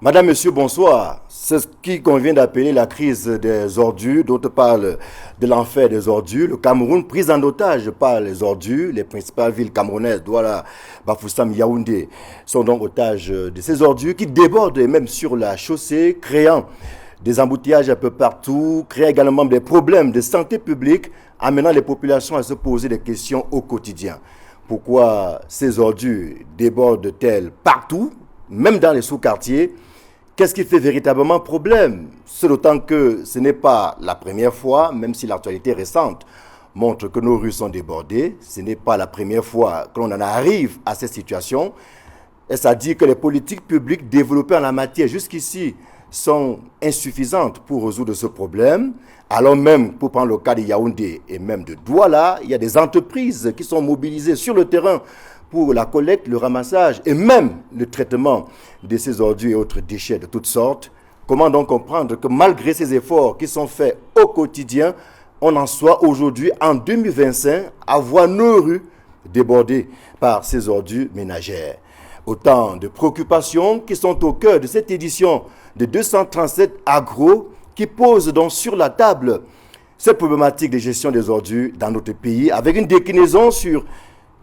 Madame, Monsieur, bonsoir. C'est ce qui convient d'appeler la crise des ordures. D'autres parlent de l'enfer des ordures. Le Cameroun pris en otage par les ordures. Les principales villes camerounaises, Douala, Bafoussam, Yaoundé, sont donc otages de ces ordures qui débordent même sur la chaussée, créant des embouteillages un peu partout, créant également des problèmes de santé publique, amenant les populations à se poser des questions au quotidien. Pourquoi ces ordures débordent-elles partout, même dans les sous-quartiers? Qu'est-ce qui fait véritablement problème? C'est d'autant que ce n'est pas la première fois, même si l'actualité récente montre que nos rues sont débordées. Ce n'est pas la première fois que l'on en arrive à cette situation. Et ça dit que les politiques publiques développées en la matière jusqu'ici sont insuffisantes pour résoudre ce problème. Alors même, pour prendre le cas de Yaoundé et même de Douala, il y a des entreprises qui sont mobilisées sur le terrain pour la collecte, le ramassage et même le traitement de ces ordures et autres déchets de toutes sortes. Comment donc comprendre que malgré ces efforts qui sont faits au quotidien, on en soit aujourd'hui, en 2025, à voir nos rues débordées par ces ordures ménagères? Autant de préoccupations qui sont au cœur de cette édition de 237 Agro qui pose donc sur la table cette problématique de gestion des ordures dans notre pays avec une déclinaison sur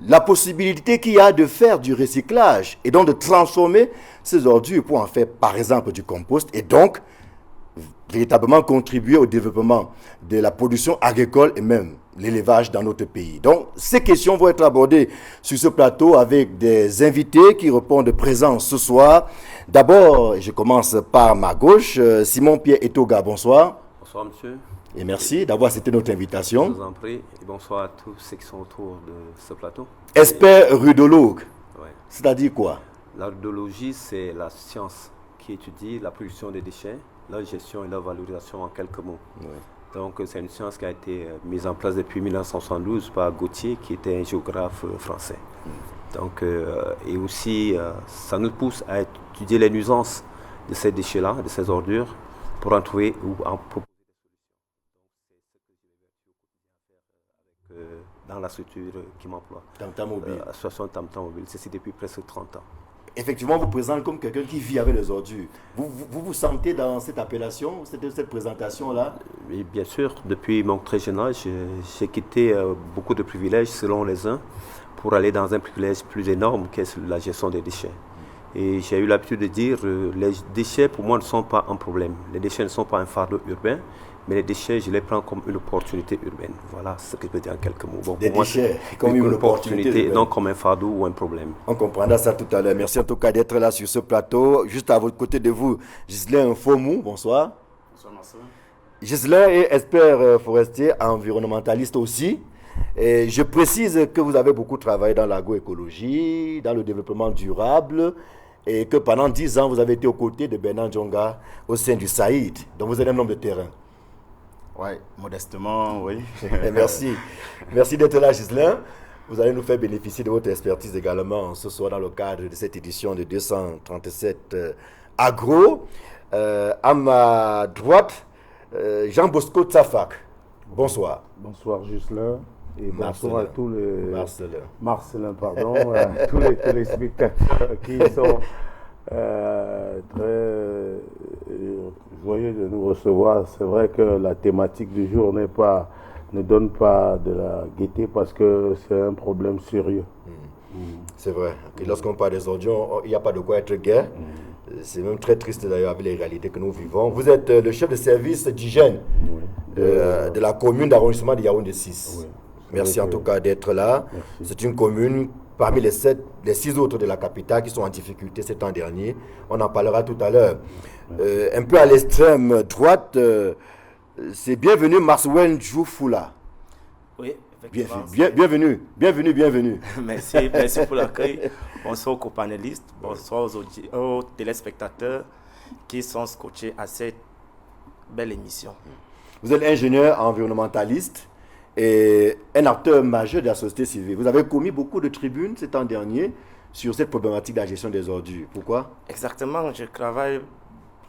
la possibilité qu'il y a de faire du recyclage et donc de transformer ces ordures pour en faire par exemple du compost et donc véritablement contribuer au développement de la production agricole et même l'élevage dans notre pays. Donc ces questions vont être abordées sur ce plateau avec des invités qui répondent présents ce soir. D'abord, je commence par ma gauche, Simon-Pierre Etoga, bonsoir. Bonsoir monsieur. Et merci d'avoir accepté notre invitation. Je vous en prie et bonsoir à tous ceux qui sont autour de ce plateau. Expert rudologue, Ouais. c'est-à-dire quoi? La rudologie, c'est la science qui étudie la production des déchets, leur gestion et leur valorisation en quelques mots. Oui. Donc c'est une science qui a été mise en place depuis 1972 par Gautier, qui était un géographe français. Donc, et aussi, ça nous pousse à étudier les nuisances de ces déchets-là, de ces ordures, pour en trouver ou en proposer. Dans la structure qui m'emploie. Tam-Tam Mobile. Association Tam-Tam Mobile, ceci depuis presque 30 ans. Effectivement, vous présentez comme quelqu'un qui vit avec les ordures. Vous sentez dans cette appellation, cette présentation-là? Oui, bien sûr, depuis mon très jeune âge, j'ai quitté beaucoup de privilèges selon les uns pour aller dans un privilège plus énorme qu'est la gestion des déchets. Et j'ai eu l'habitude de dire les déchets pour moi ne sont pas un problème. Les déchets ne sont pas un fardeau urbain. Mais les déchets, je les prends comme une opportunité urbaine. Voilà ce que je peux dire en quelques mots. Bon, des déchets comme une opportunité, non comme un fardeau ou un problème. On comprendra ça tout à l'heure. Merci en tout cas d'être là sur ce plateau. Juste à votre côté de vous, Ghislain Fomou, bonsoir. Bonsoir, Marcel. Ghislain est expert forestier, environnementaliste aussi. Et je précise que vous avez beaucoup travaillé dans l'agroécologie, dans le développement durable, et que pendant 10 ans, vous avez été aux côtés de Bernard Djonga au sein du Saïd. Donc vous êtes un homme de terrain. Oui, modestement, oui. Merci. Merci d'être là, Ghislain. Vous allez nous faire bénéficier de votre expertise également ce soir dans le cadre de cette édition de 237 Agro. À ma droite, Jean-Bosco Tsafak. Bonsoir. Bonsoir, Ghislain. Et bonsoir à tous les... Marcelin, pardon. À tous les téléspectateurs qui sont très joyeux de nous recevoir. C'est vrai que la thématique du jour ne donne pas de la gaieté parce que c'est un problème sérieux. C'est vrai. Et lorsqu'on parle des ordures, il n'y a pas de quoi être gai. C'est même très triste d'ailleurs avec les réalités que nous vivons. Vous êtes le chef de service d'hygiène de la commune d'arrondissement de Yaoundé 6. Oui. Merci en tout cas d'être là. Merci. C'est une commune parmi les 6 autres de la capitale qui sont en difficulté ces temps derniers. On en parlera tout à l'heure. Un peu à l'extrême droite, c'est bienvenue Marsouel Djouffoula. Oui, effectivement. Bienvenue. Merci pour l'accueil. Bonsoir aux copanélistes, bonsoir aux téléspectateurs qui sont scotchés à cette belle émission. Vous êtes ingénieur environnementaliste et un acteur majeur de la société civile. Vous avez commis beaucoup de tribunes ces temps derniers sur cette problématique de la gestion des ordures. Pourquoi? Exactement, je travaille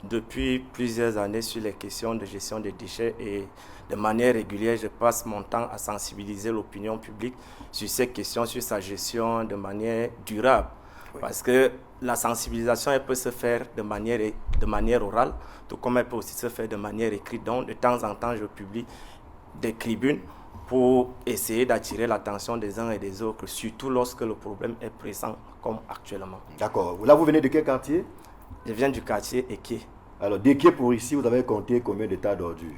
depuis plusieurs années sur les questions de gestion des déchets et de manière régulière, je passe mon temps à sensibiliser l'opinion publique sur ces questions, sur sa gestion de manière durable. Parce que la sensibilisation, elle peut se faire de manière orale, tout comme elle peut aussi se faire de manière écrite. Donc, de temps en temps, je publie des tribunes pour essayer d'attirer l'attention des uns et des autres, surtout lorsque le problème est pressant, comme actuellement. D'accord. Là, vous venez de quel quartier? Je viens du quartier Eke. Alors, d'Eke pour ici, vous avez compté combien de tas d'ordures?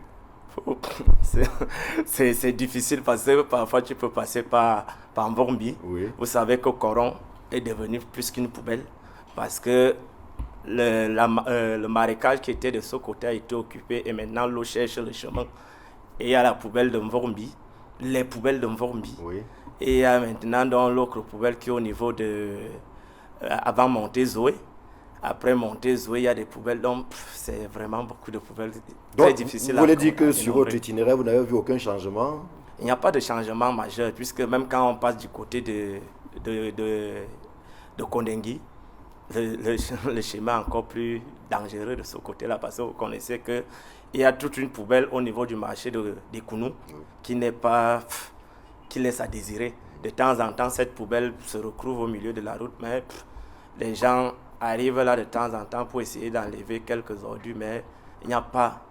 C'est difficile parce que parfois tu peux passer par Mvormbi. Oui. Vous savez que Coron est devenu plus qu'une poubelle parce que le marécage qui était de ce côté a été occupé et maintenant l'eau cherche le chemin. Et il y a la poubelle de Mvormbi, les poubelles de Mvormbi. Oui. Et il y a maintenant dans l'autre poubelle qui est au niveau de... avant Montée Zoé. Après Montée Zoé, il y a des poubelles. Donc c'est vraiment beaucoup de poubelles. Très difficile. Vous voulez dire que sur votre itinéraire, vous n'avez vu aucun changement? Il n'y a pas de changement majeur, puisque même quand on passe du côté de Kondengui, le schéma est encore plus dangereux de ce côté-là, parce que vous connaissez qu'il y a toute une poubelle au niveau du marché des Kounou qui n'est pas, qui laisse à désirer. De temps en temps, cette poubelle se retrouve au milieu de la route, mais les gens arrivent là de temps en temps pour essayer d'enlever quelques ordures, mais il n'y a pas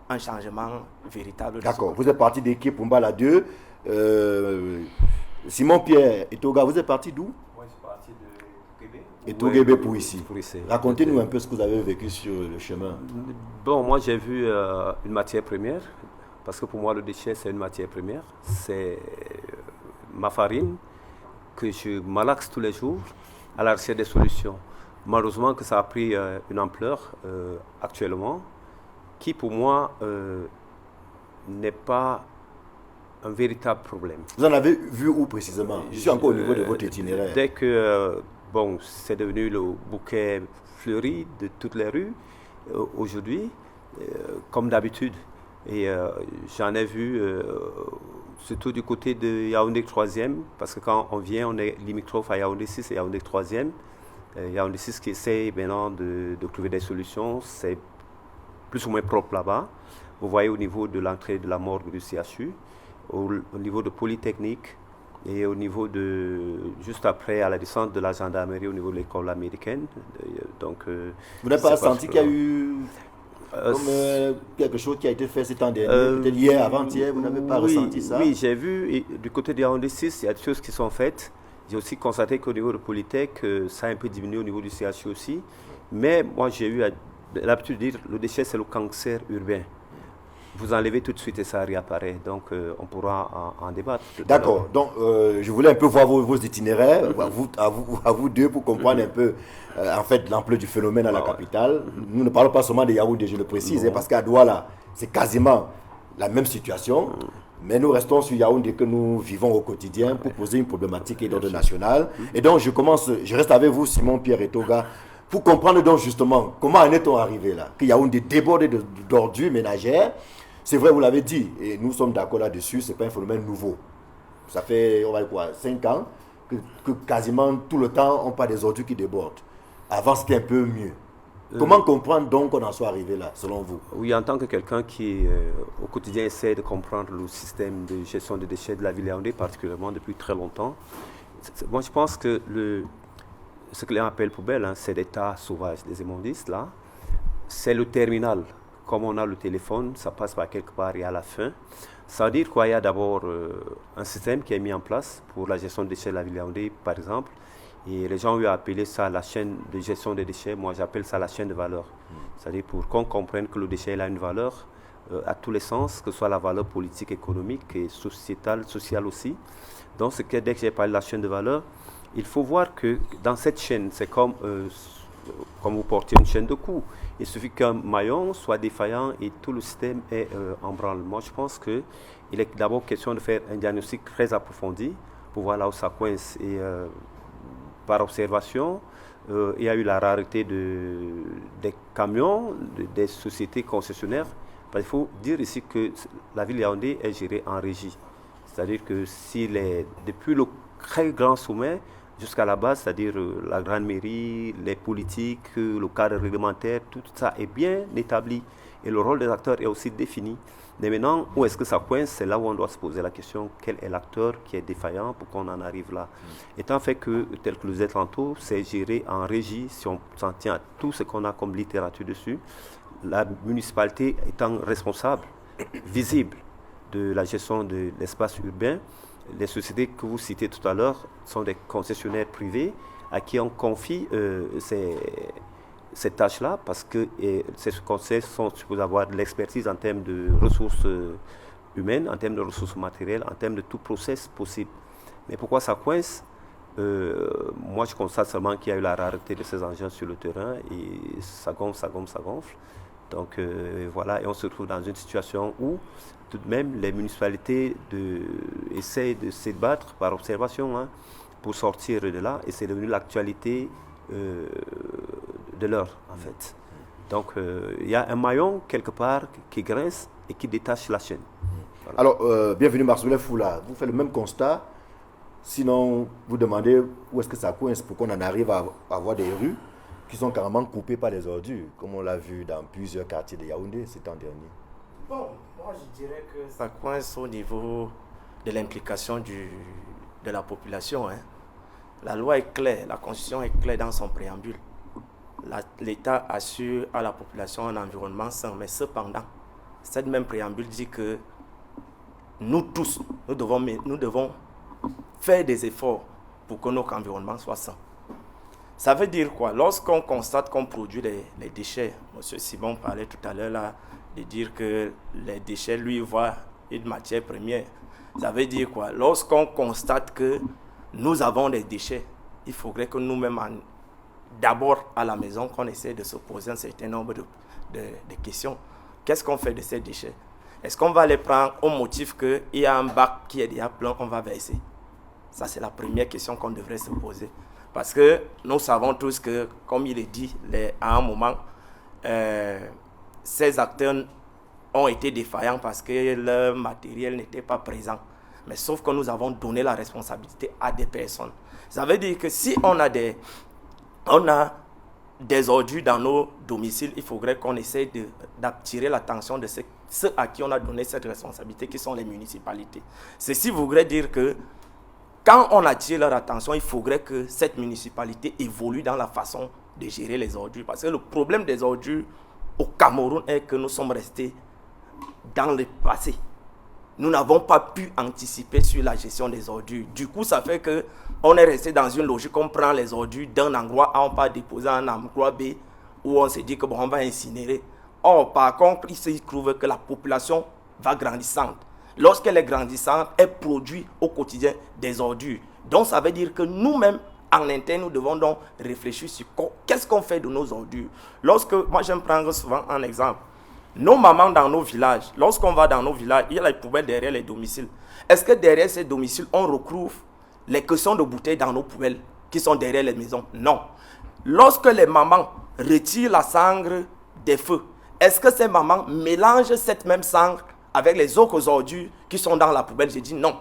un changement véritable. D'accord, vous êtes parti d'équipe Pumbala 2. Simon-Pierre et Toga, vous êtes parti d'où? Moi, je suis parti de Tougébé. Et Tougébé pour ici. Ici. Racontez-nous un peu ce que vous avez vécu sur le chemin. Bon, moi j'ai vu une matière première, parce que pour moi le déchet c'est une matière première. C'est ma farine que je malaxe tous les jours à la recherche des solutions. Malheureusement que ça a pris une ampleur actuellement, qui pour moi n'est pas un véritable problème. Vous en avez vu où précisément? Je suis encore au niveau de votre itinéraire. Dès que bon, c'est devenu le bouquet fleuri de toutes les rues aujourd'hui, comme d'habitude. Et j'en ai vu surtout du côté de Yaoundé 3e, parce que quand on vient, on est limitrophe à Yaoundé 6 et Yaoundé 3e. Yaoundé 6 qui essaye maintenant de trouver des solutions, c'est plus ou moins propre là-bas. Vous voyez au niveau de l'entrée de la morgue du CHU, au niveau de Polytechnique et au niveau de, juste après, à la descente de la gendarmerie, au niveau de l'école américaine. Donc, vous n'avez pas senti qu'il y a eu quelque chose qui a été fait ces temps dernier, peut-être hier, avant-hier, vous n'avez pas ressenti ça? Oui, j'ai vu, et du côté de Yaoundé 6, il y a des choses qui sont faites. J'ai aussi constaté qu'au niveau de Polytech, ça a un peu diminué au niveau du CHU aussi. Mais moi, j'ai eu l'habitude de dire le déchet, c'est le cancer urbain. Vous enlevez tout de suite et ça réapparaît. Donc, on pourra en débattre. D'accord. Donc, je voulais un peu voir vos itinéraires, à vous deux, pour comprendre un peu, en fait, l'ampleur du phénomène à la capitale. Nous ne parlons pas seulement de Yaoundé, je le précise, parce qu'à Douala, c'est quasiment la même situation. Mais nous restons sur Yaoundé que nous vivons au quotidien pour poser une problématique d'ordre national. Et donc, je reste avec vous, Simon, Pierre et Toga, pour comprendre donc justement comment en est-on arrivé là, que Yaoundé débordé d'ordures ménagères. C'est vrai, vous l'avez dit, et nous sommes d'accord là-dessus, ce n'est pas un phénomène nouveau. Ça fait, on va dire quoi, 5 ans, que quasiment tout le temps, on parle des ordures qui débordent. Avant, c'était un peu mieux. Comment comprendre donc qu'on en soit arrivé là, selon vous? Oui, en tant que quelqu'un qui, au quotidien, essaie de comprendre le système de gestion des déchets de la ville Yaoundé, particulièrement depuis très longtemps, moi je pense que ce que les gens appellent poubelle, c'est des tas sauvages, des immondices, là, c'est le terminal. Comme on a le téléphone, ça passe par quelque part et à la fin. Ça veut dire qu'il y a d'abord un système qui est mis en place pour la gestion des déchets de la ville Yaoundé, par exemple. Et les gens ont appelé ça la chaîne de gestion des déchets. Moi, j'appelle ça la chaîne de valeur. C'est-à-dire pour qu'on comprenne que le déchet a une valeur à tous les sens, que ce soit la valeur politique, économique et sociétale, sociale aussi. Donc, dès que j'ai parlé de la chaîne de valeur, il faut voir que dans cette chaîne, c'est comme vous portez une chaîne de coups. Il suffit qu'un maillon soit défaillant et tout le système est en branle. Moi, je pense qu'il est d'abord question de faire un diagnostic très approfondi pour voir là où ça coince. Et par observation, il y a eu la rareté des camions, des sociétés concessionnaires. Il faut dire ici que la ville Yaoundé est gérée en régie. C'est-à-dire que depuis le très grand sommet jusqu'à la base, c'est-à-dire la grande mairie, les politiques, le cadre réglementaire, tout ça est bien établi. Et le rôle des acteurs est aussi défini. Mais maintenant, où est-ce que ça coince? C'est là où on doit se poser la question, quel est l'acteur qui est défaillant pour qu'on en arrive là? Étant fait que, tel que le disais tantôt, c'est géré en régie, si on s'en tient à tout ce qu'on a comme littérature dessus, la municipalité étant responsable, visible, de la gestion de l'espace urbain. Les sociétés que vous citez tout à l'heure sont des concessionnaires privés à qui on confie ces tâches-là parce que ces conseils sont supposés avoir de l'expertise en termes de ressources humaines, en termes de ressources matérielles, en termes de tout process possible. Mais pourquoi ça coince? Moi, je constate seulement qu'il y a eu la rareté de ces engins sur le terrain et ça gonfle. Donc voilà, et on se retrouve dans une situation où tout de même les municipalités essayent de se battre par observation pour sortir de là et c'est devenu l'actualité de l'heure en fait. Donc il y a un maillon quelque part qui grince et qui détache la chaîne. Voilà. Alors, bienvenue Marcelin Foula, vous faites le même constat, sinon vous demandez où est-ce que ça coince pour qu'on en arrive à avoir des rues qui sont carrément coupées par les ordures, comme on l'a vu dans plusieurs quartiers de Yaoundé ces temps derniers. Bon, moi je dirais que ça coince au niveau de l'implication de la population. La loi est claire, la Constitution est claire dans son préambule. L'État assure à la population un environnement sain, mais cependant, cette même préambule dit que nous tous, nous devons faire des efforts pour que notre environnement soit sain. Ça veut dire quoi? Lorsqu'on constate qu'on produit les déchets, M. Simon parlait tout à l'heure là, de dire que les déchets, lui, voient une matière première. Ça veut dire quoi? Lorsqu'on constate que nous avons des déchets, il faudrait que nous-mêmes, d'abord à la maison, qu'on essaie de se poser un certain nombre de questions. Qu'est-ce qu'on fait de ces déchets? Est-ce qu'on va les prendre au motif qu'il y a un bac qui est déjà plein, on va verser? Ça, c'est la première question qu'on devrait se poser. Parce que nous savons tous que, comme il est dit, à un moment, ces acteurs ont été défaillants parce que leur matériel n'était pas présent. Mais sauf que nous avons donné la responsabilité à des personnes. Ça veut dire que si on a des ordures dans nos domiciles, il faudrait qu'on essaie d'attirer l'attention de ceux à qui on a donné cette responsabilité, qui sont les municipalités. Ceci voudrait dire que quand on attire leur attention, il faudrait que cette municipalité évolue dans la façon de gérer les ordures. Parce que le problème des ordures au Cameroun est que nous sommes restés dans le passé. Nous n'avons pas pu anticiper sur la gestion des ordures. Du coup, ça fait qu'on est resté dans une logique, on prend les ordures d'un endroit A, on va déposer à un endroit B, où on se dit que on va incinérer. Or, par contre, il se trouve que la population va grandissante. Lorsqu'elle est grandissante, elle produit au quotidien des ordures. Donc, ça veut dire que nous-mêmes, en interne, nous devons donc réfléchir sur qu'est-ce qu'on fait de nos ordures. Moi, j'aime prendre souvent un exemple. Nos mamans dans nos villages, lorsqu'on va dans nos villages, il y a les poubelles derrière les domiciles. Est-ce que derrière ces domiciles, on retrouve les caissons de bouteilles dans nos poubelles qui sont derrière les maisons? Non. Lorsque les mamans retirent la cendre des feux, est-ce que ces mamans mélangent cette même cendre avec les autres ordures qui sont dans la poubelle? J'ai dit non.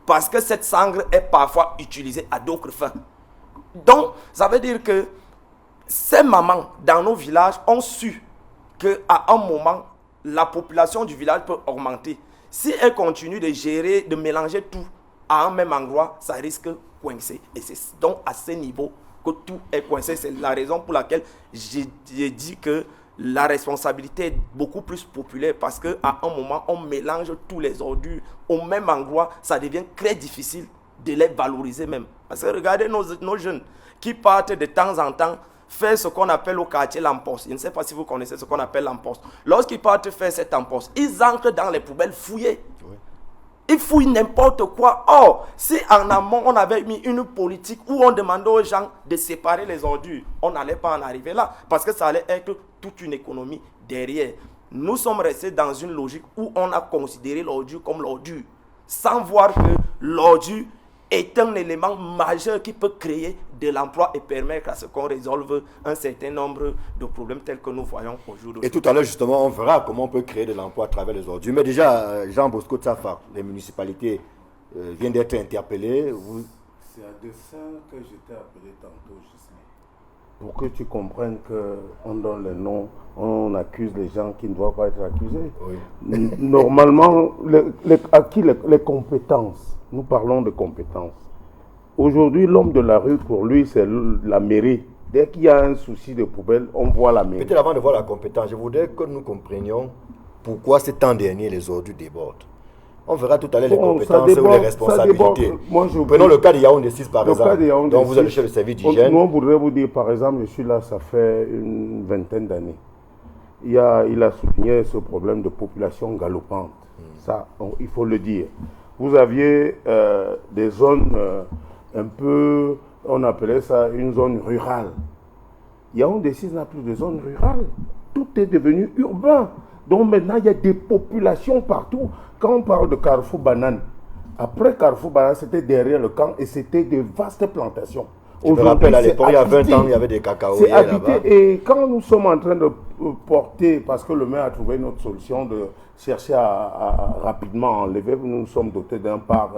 Parce que cette cendre est parfois utilisée à d'autres fins. Donc, ça veut dire que ces mamans dans nos villages ont su qu'à un moment, la population du village peut augmenter. Si elle continue de gérer, de mélanger tout à un même endroit, ça risque de coincer. Et c'est donc à ce niveau que tout est coincé. C'est la raison pour laquelle j'ai dit que la responsabilité est beaucoup plus populaire parce qu'à un moment, on mélange tous les ordures au même endroit. Ça devient très difficile de les valoriser même. Parce que regardez nos jeunes qui partent de temps en temps faire ce qu'on appelle au quartier l'emposte. Je ne sais pas si vous connaissez ce qu'on appelle l'emposte. Lorsqu'ils partent faire cette emposte, ils entrent dans les poubelles fouillées. Oui. Ils fouillent n'importe quoi. Or, si en amont, on avait mis une politique où on demandait aux gens de séparer les ordures, on n'allait pas en arriver là. Parce que ça allait être toute une économie derrière. Nous sommes restés dans une logique où on a considéré l'ordure comme l'ordure, sans voir que l'ordure est un élément majeur qui peut créer de l'emploi et permettre à ce qu'on résolve un certain nombre de problèmes tels que nous voyons aujourd'hui. Et tout à l'heure, justement, on verra comment on peut créer de l'emploi à travers les ordures. Mais déjà, Jean-Bosco Tsafa, les municipalités viennent d'être interpellées. C'est à dessein que j'étais appelé tantôt, Gisèle. pour que tu comprennes qu'on donne les noms, on accuse les gens qui ne doivent pas être accusés. Oui. Normalement, les compétences, nous parlons de compétences. Aujourd'hui, l'homme de la rue, pour lui, c'est la mairie. Dès qu'il y a un souci de poubelle, on voit la mairie. Peut-être avant de voir la compétence, je voudrais que nous comprenions pourquoi ces temps derniers les ordures débordent. On verra tout à l'heure les compétences ou les responsabilités. Prenons le cas de Yaoundé 6 par exemple, dont vous êtes le chef de service d'hygiène. Moi, je voudrais vous dire, par exemple, je suis là, ça fait une vingtaine d'années. Il a souligné ce problème de population galopante. Ça, il faut le dire. Vous aviez des zones un peu, on appelait ça une zone rurale. Yaoundé 6 n'a plus de zone rurale. Tout est devenu urbain. Donc maintenant, il y a des populations partout. Quand on parle de Carrefour Banane, après Carrefour Banane, c'était derrière le camp et c'était de vastes plantations. Je me rappelle à l'époque, il y a 20 ans, il y avait des cacaoyers là-bas. Et quand nous sommes en train de porter, parce que le maire a trouvé notre solution de chercher à rapidement enlever, nous sommes dotés d'un parc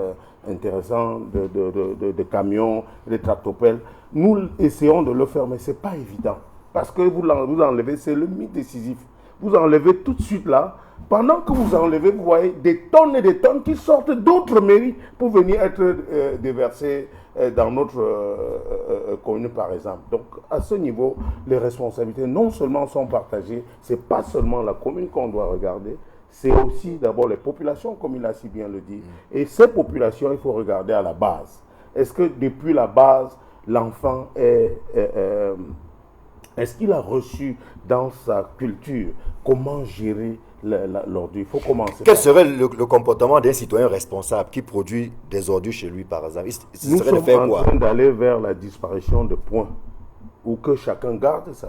intéressant de camions, de tractopelles. Nous essayons de le faire, mais ce n'est pas évident. Parce que vous enlevez, c'est le mythe décisif. Vous enlevez tout de suite là. Pendant que vous enlevez, vous voyez des tonnes et des tonnes qui sortent d'autres mairies pour venir être déversées dans notre commune, par exemple. Donc, à ce niveau, les responsabilités non seulement sont partagées, ce n'est pas seulement la commune qu'on doit regarder, c'est aussi d'abord les populations, comme il a si bien le dit. Et ces populations, il faut regarder à la base. Est-ce que depuis la base, l'enfant est-ce qu'il a reçu dans sa culture comment gérer l'ordure? Il faut commencer. Quel serait le comportement d'un citoyen responsable qui produit des ordures chez lui, par exemple? Nous sommes en train d'aller vers la disparition de points, où que chacun garde sa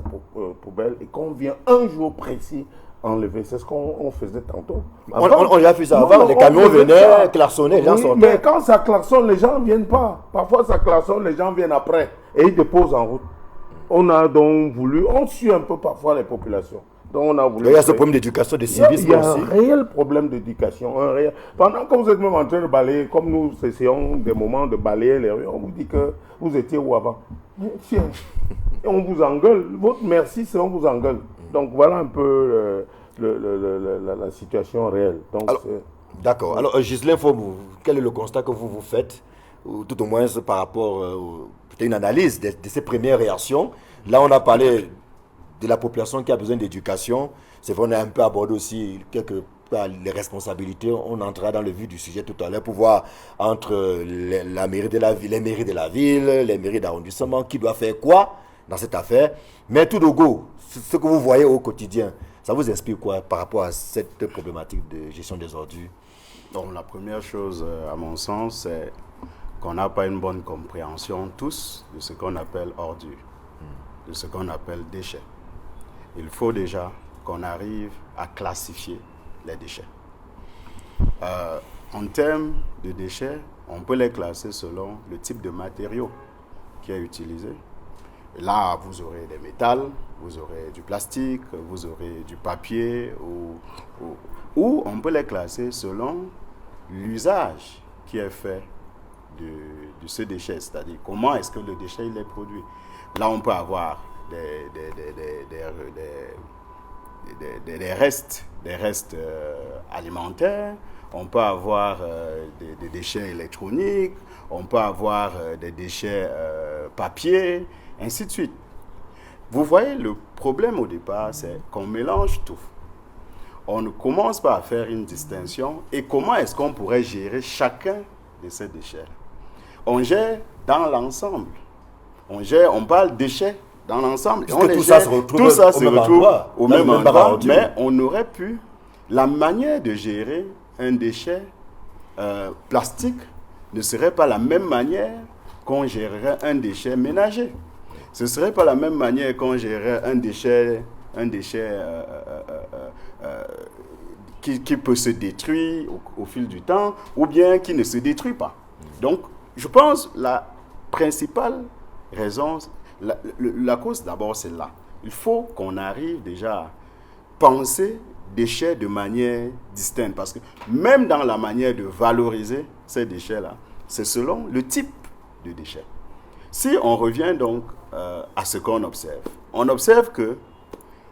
poubelle et qu'on vient un jour précis enlever. C'est ce qu'on faisait tantôt. On a fait ça avant. Les camions venaient, klaxonnaient, les gens sortaient. Mais quand ça klaxonne, les gens ne viennent pas. Parfois, ça klaxonne, les gens viennent après et ils déposent en route. On a donc voulu, on suit un peu parfois les populations. Donc on a voulu. Il y a ce problème d'éducation, de civisme aussi. Il y a un réel problème d'éducation. Pendant que vous êtes même en train de balayer, comme nous essayons des moments de balayer les rues, on vous dit que vous étiez où avant? Tiens, on vous engueule. Votre merci, c'est on vous engueule. Donc voilà un peu la situation réelle. D'accord. Alors, Ghislain Fobou, quel est le constat que vous faites, ou tout au moins par rapport à une analyse de ces premières réactions? Là, on a parlé de la population qui a besoin d'éducation. C'est vrai, on a un peu abordé aussi les responsabilités. On entrera dans le vif du sujet tout à l'heure pour voir entre la mairie de la ville, les mairies de la ville, les mairies d'arrondissement, qui doit faire quoi dans cette affaire. Mais tout de go, ce que vous voyez au quotidien, ça vous inspire quoi par rapport à cette problématique de gestion des ordures? Donc, la première chose, à mon sens, c'est qu'on n'a pas une bonne compréhension tous de ce qu'on appelle ordures, de ce qu'on appelle déchets. Il faut déjà qu'on arrive à classifier les déchets. En termes de déchets, on peut les classer selon le type de matériau qui est utilisé. Et là, vous aurez des métals, vous aurez du plastique, vous aurez du papier, ou on peut les classer selon l'usage qui est fait de ce déchet, c'est-à-dire comment est-ce que le déchet il est produit. Là, on peut avoir des restes alimentaires, on peut avoir des déchets électroniques, on peut avoir des déchets papier, ainsi de suite. Vous voyez, le problème au départ, c'est qu'on mélange tout. On ne commence pas à faire une distinction. Et comment est-ce qu'on pourrait gérer chacun de ces déchets? On gère dans l'ensemble. On parle déchets dans l'ensemble. Et tout ça se retrouve au même endroit. Mais on aurait pu, la manière de gérer un déchet plastique ne serait pas la même manière qu'on gérerait un déchet ménager. Ce ne serait pas la même manière qu'on gérerait un déchet qui peut se détruire au fil du temps ou bien qui ne se détruit pas. Donc, je pense la principale raison, la cause d'abord, c'est là. Il faut qu'on arrive déjà à penser déchets de manière distincte. Parce que même dans la manière de valoriser ces déchets-là, c'est selon le type de déchets. Si on revient donc à ce qu'on observe, on observe que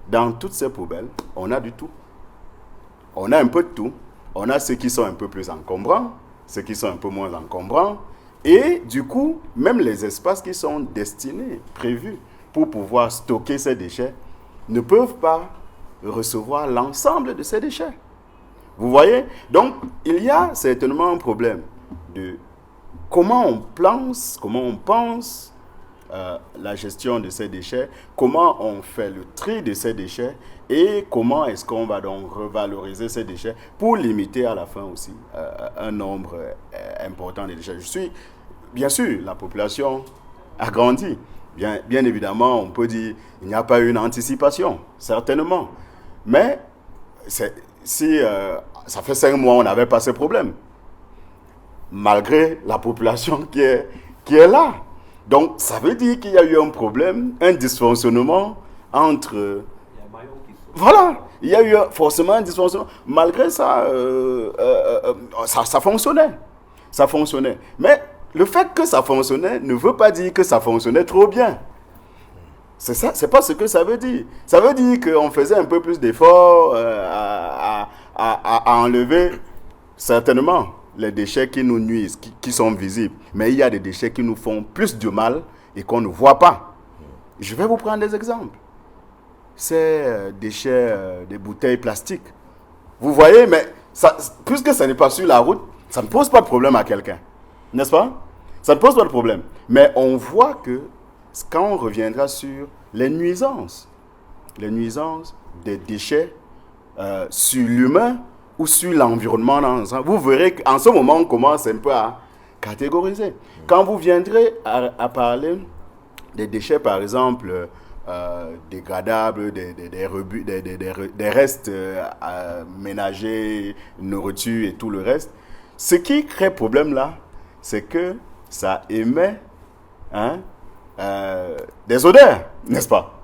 dans toutes ces poubelles, on a du tout. On a un peu de tout. On a ceux qui sont un peu plus encombrants, ceux qui sont un peu moins encombrants. Et du coup, même les espaces qui sont destinés, prévus pour pouvoir stocker ces déchets, ne peuvent pas recevoir l'ensemble de ces déchets. Vous voyez? Donc, il y a certainement un problème de comment on pense la gestion de ces déchets, comment on fait le tri de ces déchets et comment est-ce qu'on va donc revaloriser ces déchets pour limiter à la fin aussi un nombre important de déchets. Bien sûr, la population a grandi. Bien évidemment, on peut dire qu'il n'y a pas eu une anticipation, certainement. Mais ça fait 5 mois, on n'avait pas ce problème. Malgré la population qui est là. Donc, ça veut dire qu'il y a eu un problème, un dysfonctionnement entre... Voilà, il y a eu forcément un dysfonctionnement. Malgré ça, ça fonctionnait. Ça fonctionnait. Mais le fait que ça fonctionnait ne veut pas dire que ça fonctionnait trop bien. C'est ça, c'est pas ce que ça veut dire. Ça veut dire qu'on faisait un peu plus d'efforts à enlever certainement les déchets qui nous nuisent, qui sont visibles. Mais il y a des déchets qui nous font plus de mal et qu'on ne voit pas. Je vais vous prendre des exemples. Ces déchets, des bouteilles plastiques. Vous voyez, mais ça, puisque ça n'est pas sur la route, ça ne pose pas de problème à quelqu'un. N'est-ce pas? Ça ne pose pas de problème. Mais on voit que quand on reviendra sur les nuisances des déchets sur l'humain ou sur l'environnement, vous verrez qu'en ce moment, on commence un peu à catégoriser. Quand vous viendrez à parler des déchets, par exemple, dégradables, des restes ménagers, nourriture et tout le reste, ce qui crée problème là, c'est que ça émet des odeurs, n'est-ce pas?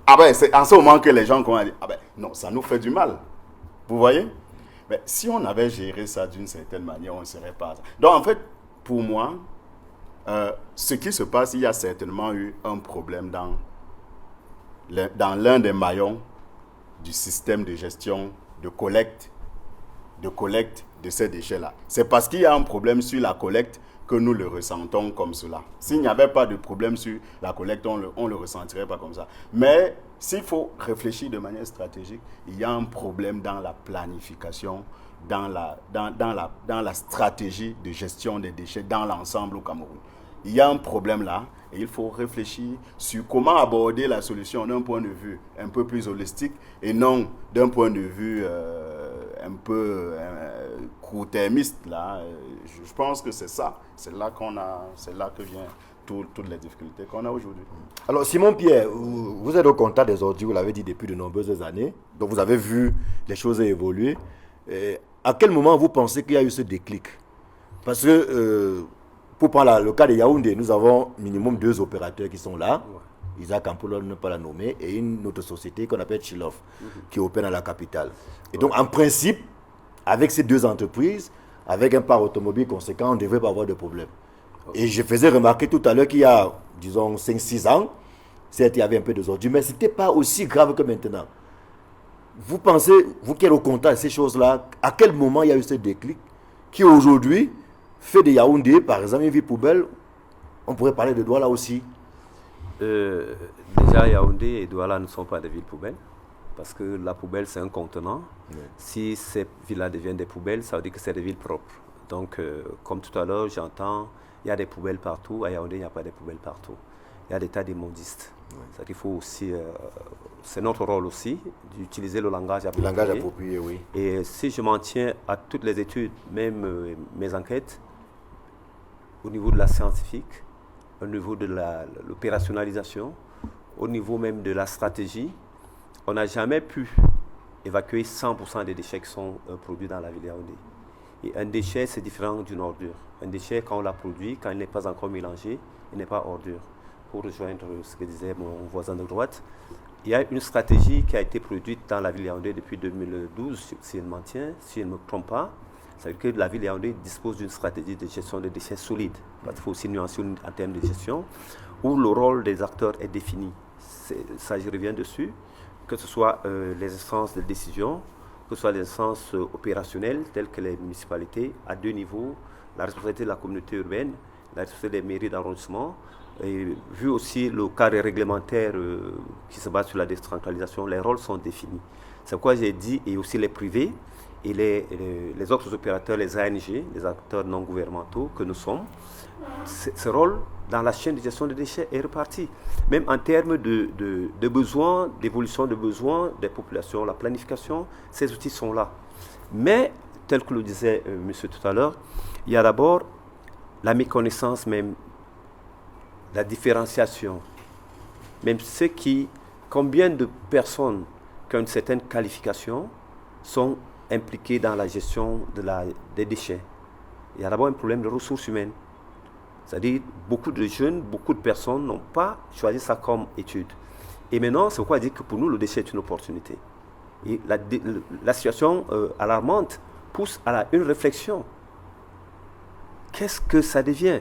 Ah ben, c'est en ce moment que les gens commencent à dire, ah ben, non, ça nous fait du mal. Vous voyez? Mais si on avait géré ça d'une certaine manière, on ne serait pas... Donc, en fait, pour moi, ce qui se passe, il y a certainement eu un problème dans l'un des maillons du système de gestion, de collecte de ces déchets-là. C'est parce qu'il y a un problème sur la collecte que nous le ressentons comme cela. S'il n'y avait pas de problème sur la collecte, on ne le ressentirait pas comme ça. Mais s'il faut réfléchir de manière stratégique, il y a un problème dans la planification, dans la stratégie de gestion des déchets dans l'ensemble au Cameroun. Il y a un problème là et il faut réfléchir sur comment aborder la solution d'un point de vue un peu plus holistique et non d'un point de vue un peu court-termiste. Je pense que c'est ça. C'est là que viennent toutes les difficultés qu'on a aujourd'hui. Alors Simon Pierre, vous êtes au contact des ordures, vous l'avez dit depuis de nombreuses années, donc vous avez vu les choses évoluer. À quel moment vous pensez qu'il y a eu ce déclic? Parce que pour prendre le cas de Yaoundé, nous avons minimum 2 opérateurs qui sont là. Isaac Ampoulo, ne pas la nommer, et une autre société qu'on appelle Chilof, qui opère dans la capitale. Et donc, en principe, avec ces 2 entreprises, avec un parc automobile conséquent, on ne devrait pas avoir de problème. Et je faisais remarquer tout à l'heure qu'il y a, disons, 5-6 ans, certes, il y avait un peu de ordures, mais ce n'était pas aussi grave que maintenant. Vous pensez, vous qui êtes au contact de ces choses-là, à quel moment il y a eu ce déclic qui aujourd'hui fait de Yaoundé, par exemple, une ville poubelle? On pourrait parler de Douala aussi. Déjà, Yaoundé et Douala ne sont pas des villes poubelles, parce que la poubelle, c'est un contenant. Oui. Si ces villes-là deviennent des poubelles, ça veut dire que c'est des villes propres. Donc, comme tout à l'heure, j'entends, il y a des poubelles partout. À Yaoundé, il n'y a pas de poubelles partout. Il y a des tas d'immondistes. Oui. C'est-à-dire qu'il faut aussi, c'est notre rôle aussi, d'utiliser le langage approprié. Le langage approprié, oui. Et si je m'en tiens à toutes les études, même mes enquêtes, au niveau de la scientifique, au niveau de l'opérationnalisation, au niveau même de la stratégie, on n'a jamais pu évacuer 100% des déchets qui sont produits dans la ville de Yaoundé. Et un déchet, c'est différent d'une ordure. Un déchet, quand on l'a produit, quand il n'est pas encore mélangé, il n'est pas ordure. Pour rejoindre ce que disait mon voisin de droite, il y a une stratégie qui a été produite dans la ville de Yaoundé depuis 2012, si je ne me trompe pas, Ça veut dire que la ville de Yaoundé dispose d'une stratégie de gestion des déchets solide. Parce qu'il faut aussi nuancer en termes de gestion, où le rôle des acteurs est défini. Ça, je reviens dessus, que ce soit les instances de décision, que ce soit les instances opérationnelles, telles que les municipalités, à 2 niveaux, la responsabilité de la communauté urbaine, la responsabilité des mairies d'arrondissement, et vu aussi le cadre réglementaire qui se base sur la décentralisation, les rôles sont définis. C'est pourquoi j'ai dit, et aussi les privés, et les autres opérateurs, les ANG, les acteurs non gouvernementaux que nous sommes, ce rôle dans la chaîne de gestion des déchets est reparti. Même en termes de besoins, d'évolution de besoins des populations, la planification, ces outils sont là. Mais, tel que le disait monsieur tout à l'heure, il y a d'abord la méconnaissance même, la différenciation. Même combien de personnes qui ont une certaine qualification sont impliquées dans la gestion des déchets. Il y a d'abord un problème de ressources humaines. C'est-à-dire, beaucoup de jeunes, beaucoup de personnes n'ont pas choisi ça comme étude. Et maintenant, c'est pourquoi dire que pour nous, le déchet est une opportunité. Et la situation alarmante pousse à une réflexion. Qu'est-ce que ça devient?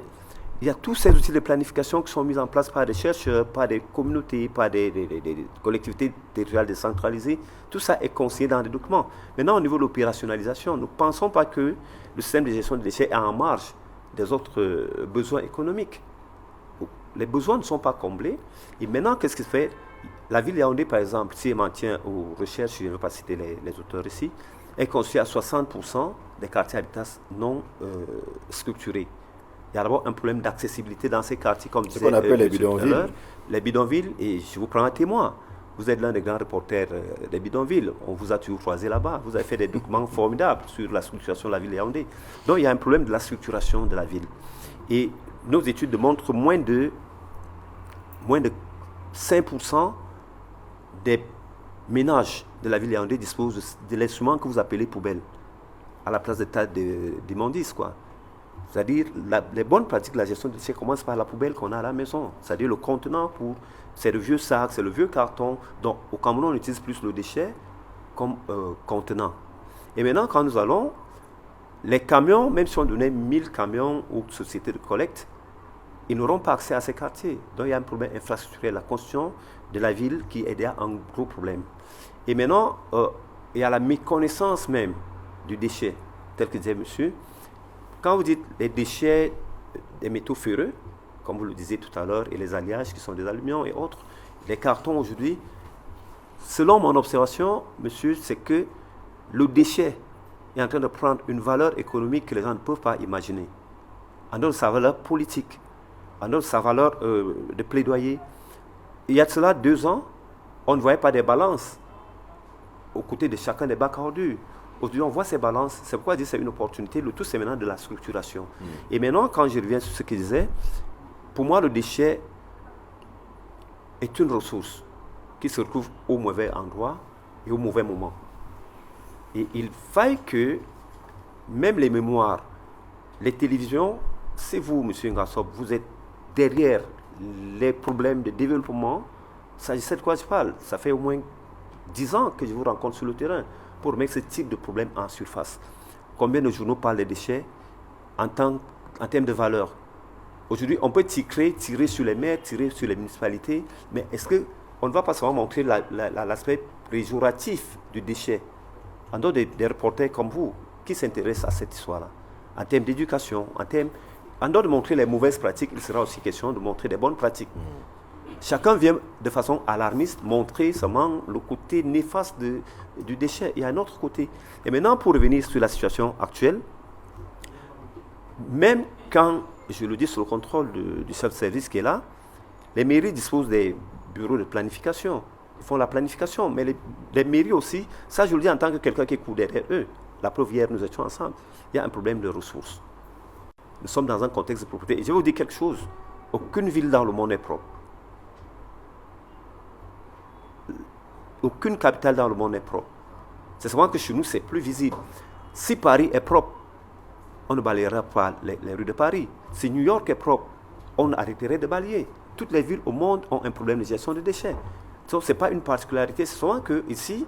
Il y a tous ces outils de planification qui sont mis en place par des chercheurs, par des communautés, par des collectivités territoriales décentralisées. Tout ça est conseillé dans des documents. Maintenant, au niveau de l'opérationnalisation, nous ne pensons pas que le système de gestion des déchets est en marge des autres besoins économiques. Les besoins ne sont pas comblés. Et maintenant, qu'est-ce qui se fait? La ville de Yaoundé, par exemple, si elle maintient aux recherches, je ne vais pas citer les auteurs ici, est conçue à 60% des quartiers habitats non structurés. Il y a d'abord un problème d'accessibilité dans ces quartiers, comme ce qu'on appelle les bidonvilles. Les bidonvilles, et je vous prends un témoin. Vous êtes l'un des grands reporters des bidonvilles. On vous a toujours croisé là-bas. Vous avez fait des documents formidables sur la structuration de la ville de Yaoundé. Donc il y a un problème de la structuration de la ville. Et nos études montrent moins de 5% des ménages de la ville de Yaoundé disposent de l'instrument que vous appelez poubelle, à la place des tas d'immondices, quoi. C'est-à-dire, les bonnes pratiques de la gestion des déchets commencent par la poubelle qu'on a à la maison. C'est-à-dire le contenant c'est le vieux sac, c'est le vieux carton. Donc, au Cameroun, on utilise plus le déchet comme contenant. Et maintenant, quand nous allons, les camions, même si on donnait 1000 camions aux sociétés de collecte, ils n'auront pas accès à ces quartiers. Donc, il y a un problème infrastructurel. La construction de la ville qui est déjà un gros problème. Et maintenant, il y a la méconnaissance même du déchet, tel que disait monsieur. Quand vous dites les déchets des métaux ferreux, comme vous le disiez tout à l'heure, et les alliages qui sont des aluminiums et autres, les cartons aujourd'hui, selon mon observation, monsieur, c'est que le déchet est en train de prendre une valeur économique que les gens ne peuvent pas imaginer. En dehors de sa valeur politique, en dehors de sa valeur de plaidoyer. Il y a de cela 2 ans, on ne voyait pas des balances aux côtés de chacun des bacs à ordures. Aujourd'hui, on voit ces balances. C'est pourquoi je dis que c'est une opportunité. Le tout, c'est maintenant de la structuration. Et maintenant, quand je reviens sur ce qu'il disait, pour moi, le déchet est une ressource qui se retrouve au mauvais endroit et au mauvais moment. Et il faille que même les mémoires, les télévisions, c'est vous, M. Ngassop, vous êtes derrière les problèmes de développement. S'agissait de quoi je parle? Ça fait au moins 10 ans que je vous rencontre sur le terrain pour mettre ce type de problème en surface. Combien de journaux parlent des déchets en termes de valeur? Aujourd'hui, on peut tirer sur les maires, tirer sur les municipalités, mais est-ce qu'on ne va pas seulement montrer l'aspect péjoratif du déchet? En dehors des reporters comme vous, qui s'intéressent à cette histoire-là, en termes d'éducation, en dehors de montrer les mauvaises pratiques, il sera aussi question de montrer des bonnes pratiques. Chacun vient de façon alarmiste montrer seulement le côté néfaste du déchet. Il y a un autre côté. Et maintenant, pour revenir sur la situation actuelle, même quand, je le dis sous le contrôle du chef de service qui est là, les mairies disposent des bureaux de planification. Ils font la planification. Mais les mairies aussi, ça je le dis en tant que quelqu'un qui court derrière eux. La preuve, hier, nous étions ensemble. Il y a un problème de ressources. Nous sommes dans un contexte de propreté. Et je vais vous dire quelque chose. Aucune ville dans le monde n'est propre. Aucune capitale dans le monde n'est propre. C'est seulement que chez nous, c'est plus visible. Si Paris est propre, on ne balayera pas les rues de Paris. Si New York est propre, on arrêterait de balayer. Toutes les villes au monde ont un problème de gestion des déchets. Donc, ce n'est pas une particularité. C'est seulement qu'ici,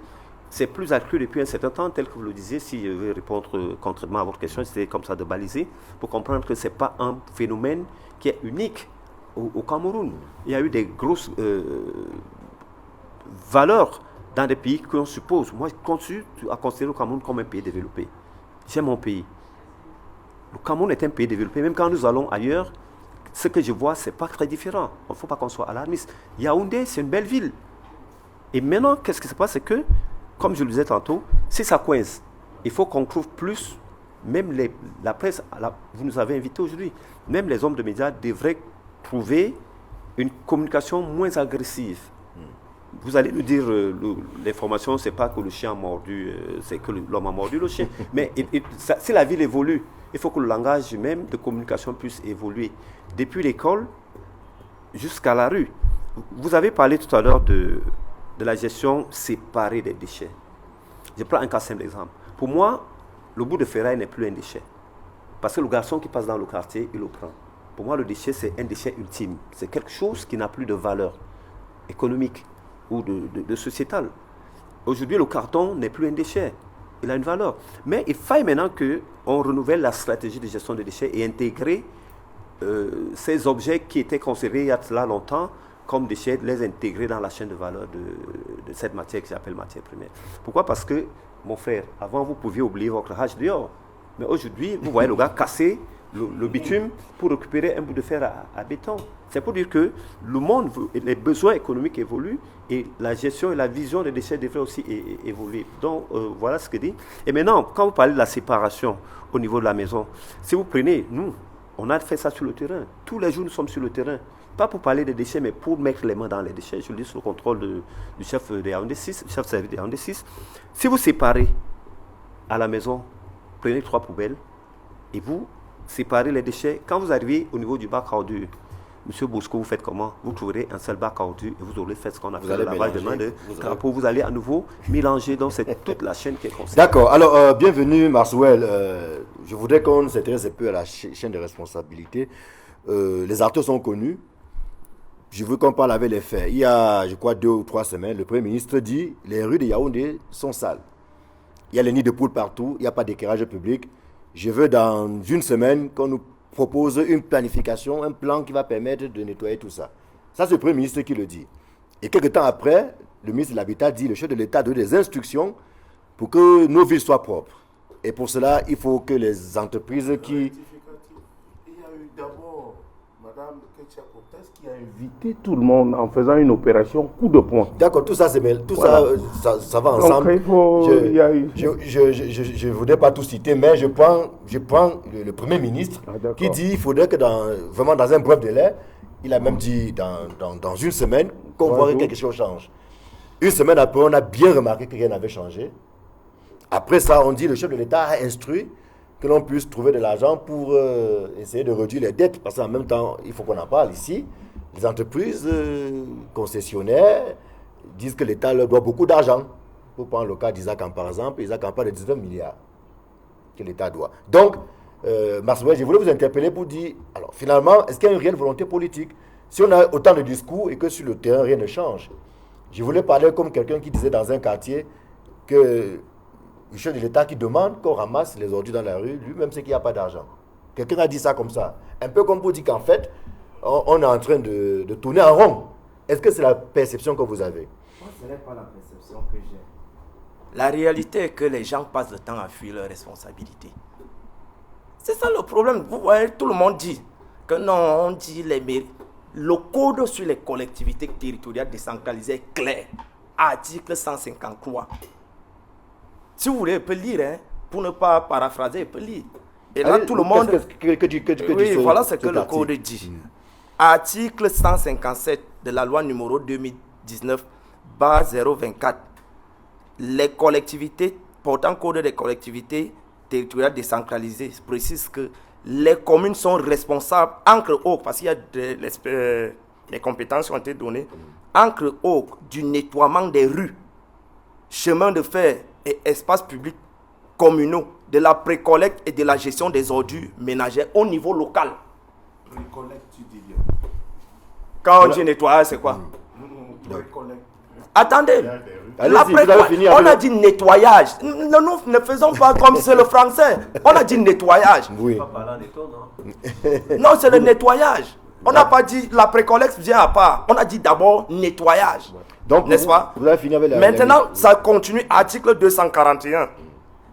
c'est plus accru depuis un certain temps, tel que vous le disiez. Si je veux répondre concrètement à votre question, c'était comme ça de baliser, pour comprendre que ce n'est pas un phénomène qui est unique au Cameroun. Il y a eu des grosses valeurs dans des pays qu'on suppose. Moi, je continue à considérer le Cameroun comme un pays développé. J'aime mon pays. Le Cameroun est un pays développé. Même quand nous allons ailleurs, ce que je vois, ce n'est pas très différent. Il ne faut pas qu'on soit alarmiste. Yaoundé, c'est une belle ville. Et maintenant, qu'est-ce qui se passe? C'est que, comme je le disais tantôt, si ça coince, il faut qu'on trouve plus, même la presse, vous nous avez invités aujourd'hui, même les hommes de médias devraient trouver une communication moins agressive. Vous allez nous dire, l'information, ce n'est pas que le chien a mordu, c'est que l'homme a mordu le chien. Mais si la ville évolue, il faut que le langage même de communication puisse évoluer. Depuis l'école jusqu'à la rue. Vous avez parlé tout à l'heure de la gestion séparée des déchets. Je prends un cas simple exemple. Pour moi, le bout de ferraille n'est plus un déchet. Parce que le garçon qui passe dans le quartier, il le prend. Pour moi, le déchet, c'est un déchet ultime. C'est quelque chose qui n'a plus de valeur économique ou de sociétale. Aujourd'hui, le carton n'est plus un déchet. Il a une valeur. Mais il faille maintenant qu'on renouvelle la stratégie de gestion des déchets et intégrer ces objets qui étaient conservés il y a cela longtemps comme déchets, les intégrer dans la chaîne de valeur de cette matière que j'appelle matière première. Pourquoi? Parce que, mon frère, avant vous pouviez oublier votre hache dehors. Mais aujourd'hui, vous voyez le gars casser le bitume pour récupérer un bout de fer à béton. C'est pour dire que le monde, les besoins économiques évoluent et la gestion et la vision des déchets devraient aussi évoluer. Donc, voilà ce que dit. Et maintenant, quand vous parlez de la séparation au niveau de la maison, si vous prenez, nous, on a fait ça sur le terrain. Tous les jours, nous sommes sur le terrain. Pas pour parler des déchets, mais pour mettre les mains dans les déchets. Je le dis sous le contrôle du chef de Yaoundé 6, chef de service de Yaoundé 6. Si vous séparez à la maison, prenez 3 poubelles et vous séparez les déchets. Quand vous arrivez au niveau du bac à ordures, Monsieur Bosco, vous faites comment? Vous trouverez un seul bac à ordures et vous aurez fait ce qu'on appelle le lavage de main de crapaud. Vous allez à nouveau mélanger. Donc, c'est toute la chaîne qui est concernée. D'accord. Alors, bienvenue, Marsouel. Je voudrais qu'on s'intéresse un peu à la chaîne de responsabilité. Les acteurs sont connus. Je veux qu'on parle avec les faits. Il y a, je crois, 2 ou 3 semaines, le Premier ministre dit « Les rues de Yaoundé sont sales. Il y a les nids de poules partout, il n'y a pas d'éclairage public. Je veux dans une semaine qu'on nous propose une planification, un plan qui va permettre de nettoyer tout ça. » Ça, c'est le Premier ministre qui le dit. Et quelques temps après, le ministre de l'Habitat dit « Le chef de l'État donne des instructions pour que nos villes soient propres. Et pour cela, il faut que les entreprises qui... » Il y a eu d'abord Madame Ketcha Cortez qui a invité tout le monde en faisant une opération coup de poing. D'accord, tout ça, voilà. ça va ensemble. Donc, je ne voudrais pas tout citer, mais je prends le Premier ministre qui dit qu'il faudrait que vraiment dans un bref délai, il a même dit dans une semaine qu'on voit que quelque chose change. Une semaine après, on a bien remarqué que rien n'avait changé. Après ça, on dit le chef de l'État a instruit que l'on puisse trouver de l'argent pour essayer de réduire les dettes. Parce qu'en même temps, il faut qu'on en parle ici. Les entreprises concessionnaires disent que l'État leur doit beaucoup d'argent. Pour prendre le cas d'Isaac Am, par exemple, Isaac Am parle de 19 milliards que l'État doit. Donc, Marsouel, je voulais vous interpeller pour dire, alors finalement, est-ce qu'il y a une réelle volonté politique? Si on a autant de discours et que sur le terrain, rien ne change. Je voulais parler comme quelqu'un qui disait dans un quartier que le chef de l'État qui demande qu'on ramasse les ordures dans la rue, lui-même sait qu'il n'y a pas d'argent. Quelqu'un a dit ça comme ça. Un peu comme pour dire qu'en fait, on est en train de tourner en rond. Est-ce que c'est la perception que vous avez? Moi, ce n'est pas la perception que j'ai. La réalité est que les gens passent le temps à fuir leurs responsabilités. C'est ça le problème. Vous voyez, tout le monde dit que non, on dit les mairies. Le code sur les collectivités territoriales décentralisées est clair. Article 153. Si vous voulez, il peut lire, hein, pour ne pas paraphraser, il peut lire. Et là, tout le monde... Oui, voilà ce que le code dit. Article 157 de la loi numéro 2019/024. Les collectivités, portant code des collectivités territoriales décentralisées, précise que les communes sont responsables, encre haut, parce qu'il y a les compétences qui ont été données, encre haut du nettoiement des rues, chemins de fer et espaces publics communaux, de la précollecte et de la gestion des ordures ménagères au niveau local. Précollecte, tu dis bien. Quand on dit nettoyage, c'est quoi? Précollecte. Attendez, Allez-y, vous avez fini on avec a dit nettoyage. Nous ne faisons pas comme c'est le français. On a dit nettoyage. Oui. Non, c'est le nettoyage. On n'a pas dit la précollecte vient à part. On a dit d'abord nettoyage. Donc, n'est-ce pas? Vous avez fini avec la... Maintenant, ça continue. Article 241.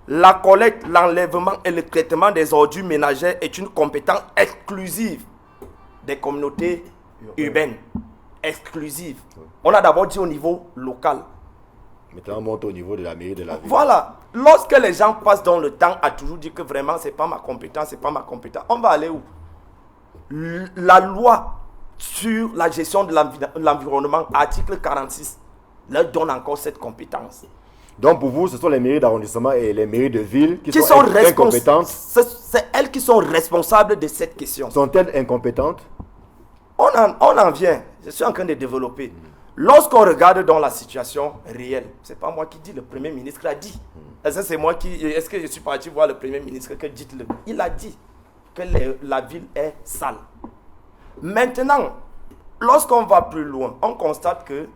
La collecte, l'enlèvement et le traitement des ordures ménagères est une compétence exclusive des communautés urbaines. Exclusive. On a d'abord dit au niveau local. Maintenant, on monte au niveau de la mairie de la ville. Voilà. Lorsque les gens passent dans le temps à toujours dire que vraiment, c'est pas ma compétence, c'est pas ma compétence, on va aller où? La loi sur la gestion de l'environnement, article 46, leur donne encore cette compétence. Donc pour vous, ce sont les mairies d'arrondissement et les mairies de ville qui sont incompétentes. incompétentes. C'est elles qui sont responsables de cette question. Sont-elles incompétentes? On en vient. Je suis en train de développer. Lorsqu'on regarde dans la situation réelle, c'est pas moi qui dis, le Premier ministre l'a dit. C'est moi qui... Est-ce que je suis parti voir le Premier ministre que dites-le? Il a dit que la ville est sale. Maintenant, lorsqu'on va plus loin, on constate que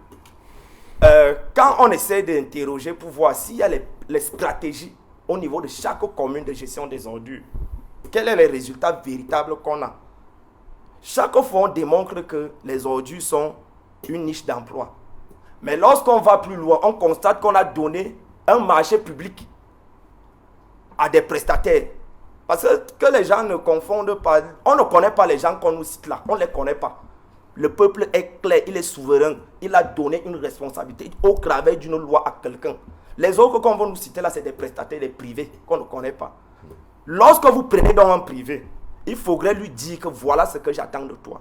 quand on essaie d'interroger pour voir s'il y a les stratégies au niveau de chaque commune de gestion des ordures, quels sont les résultats véritables qu'on a? Chaque fois, on démontre que les ordures sont une niche d'emploi. Mais lorsqu'on va plus loin, on constate qu'on a donné un marché public à des prestataires. Parce que les gens ne confondent pas. On ne connaît pas les gens qu'on nous cite là. On ne les connaît pas. Le peuple est clair, il est souverain. Il a donné une responsabilité au travers d'une loi à quelqu'un. Les autres qu'on va nous citer là, c'est des prestataires, des privés qu'on ne connaît pas. Lorsque vous prenez dans un privé, il faudrait lui dire que voilà ce que j'attends de toi.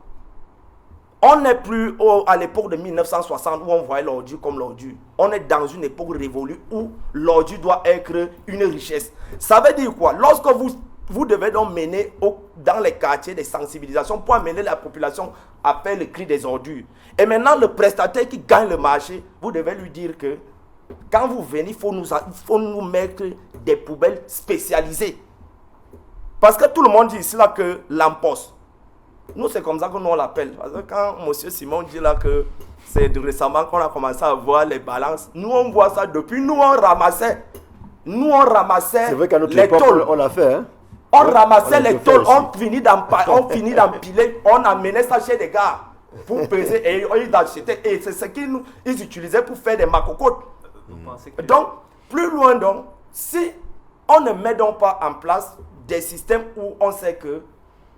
On n'est plus à l'époque de 1960 où on voyait l'ordure comme l'ordure. On est dans une époque révolue où l'ordure doit être une richesse. Ça veut dire quoi? Lorsque vous devez donc mener dans les quartiers des sensibilisations pour amener la population à faire le cri des ordures. Et maintenant, le prestataire qui gagne le marché, vous devez lui dire que quand vous venez, il faut nous mettre des poubelles spécialisées. Parce que tout le monde dit ici là que l'emposse. Nous, c'est comme ça que nous on l'appelle. Parce que quand M. Simon dit là que c'est récemment qu'on a commencé à voir les balances, nous on voit ça depuis. Nous on ramassait c'est vrai qu'à notre époque, on l'a fait. Hein? On ramassait les tôles, on finit d'empiler, on amenait ça chez des gars pour peser et ils achetaient. Et c'est ce qu'ils utilisaient pour faire des macocotes. Donc, plus loin donc, si on ne met donc pas en place des systèmes où on sait que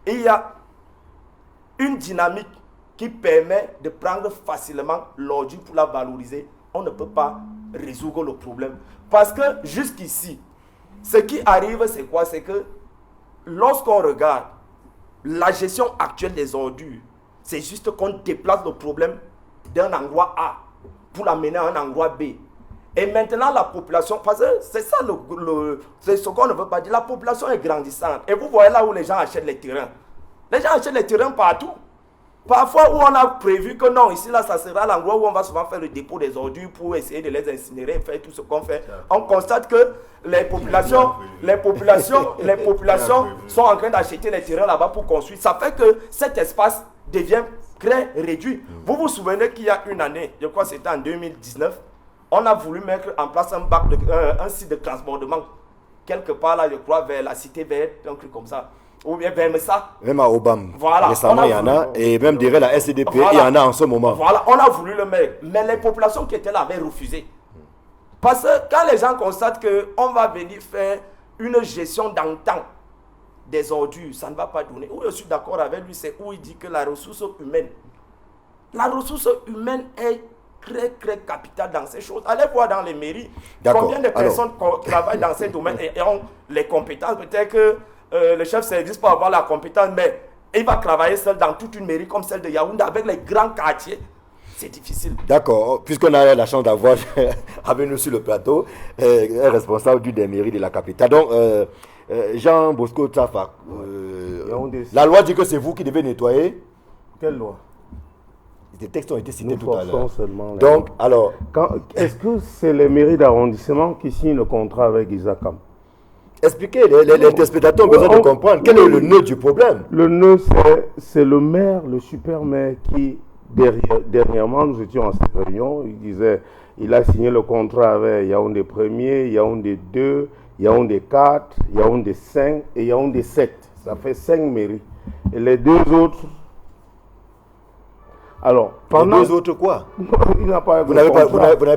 il y a une dynamique qui permet de prendre facilement l'ordure pour la valoriser, on ne peut pas résoudre le problème. Parce que jusqu'ici, ce qui arrive, c'est quoi? C'est que lorsqu'on regarde la gestion actuelle des ordures, c'est juste qu'on déplace le problème d'un endroit A pour l'amener à un endroit B. Et maintenant, la population, parce que c'est ça c'est ce qu'on ne veut pas dire, la population est grandissante. Et vous voyez là où les gens achètent les terrains. Les gens achètent les terrains partout. Parfois où on a prévu que non, ici là, ça sera l'endroit où on va souvent faire le dépôt des ordures pour essayer de les incinérer, faire tout ce qu'on fait. On constate que les populations sont en train d'acheter les terrains là-bas pour construire. Ça fait que cet espace devient très réduit. Vous vous souvenez qu'il y a une année, je crois que c'était en 2019, on a voulu mettre en place un site de transbordement quelque part là, je crois, vers la cité verte, un truc comme ça. Ou bien vers ça. Même à Obama. Voilà. Récemment, il y en a. Et même derrière la SCDP, voilà. Il y en a en ce moment. Voilà, on a voulu le mettre. Mais les populations qui étaient là avaient refusé. Parce que quand les gens constatent qu'on va venir faire une gestion dans le temps des ordures, ça ne va pas donner. Où je suis d'accord avec lui, c'est où il dit que la ressource humaine est très très capitale dans ces choses. Allez voir dans les mairies combien de personnes travaillent dans ces domaines et ont les compétences. Peut-être que le chef service peut avoir la compétence, mais il va travailler seul dans toute une mairie comme celle de Yaoundé avec les grands quartiers. C'est difficile. D'accord. Puisqu'on a la chance d'avoir avec nous sur le plateau un responsable d'une des mairies de la capitale. Donc, Jean Bosco Tsafa, la loi dit que c'est vous qui devez nettoyer. Quelle loi? Des textes ont été cités tout à l'heure. Donc, alors, est-ce que c'est les mairies d'arrondissement qui signent le contrat avec Isakam? Expliquez, les téléspectateurs ont besoin de comprendre quel est le nœud du problème. Le nœud, c'est le maire, le super maire qui, dernièrement, nous étions en cette réunion, il disait, Il a signé le contrat avec Yaoundé 1er, Yaoundé 2, Yaoundé 4, Yaoundé 5 et Yaoundé 7. Ça fait 5 mairies. Et les 2 autres... Alors, pendant... Les 2 autres quoi? Il n'a pas vous n'avez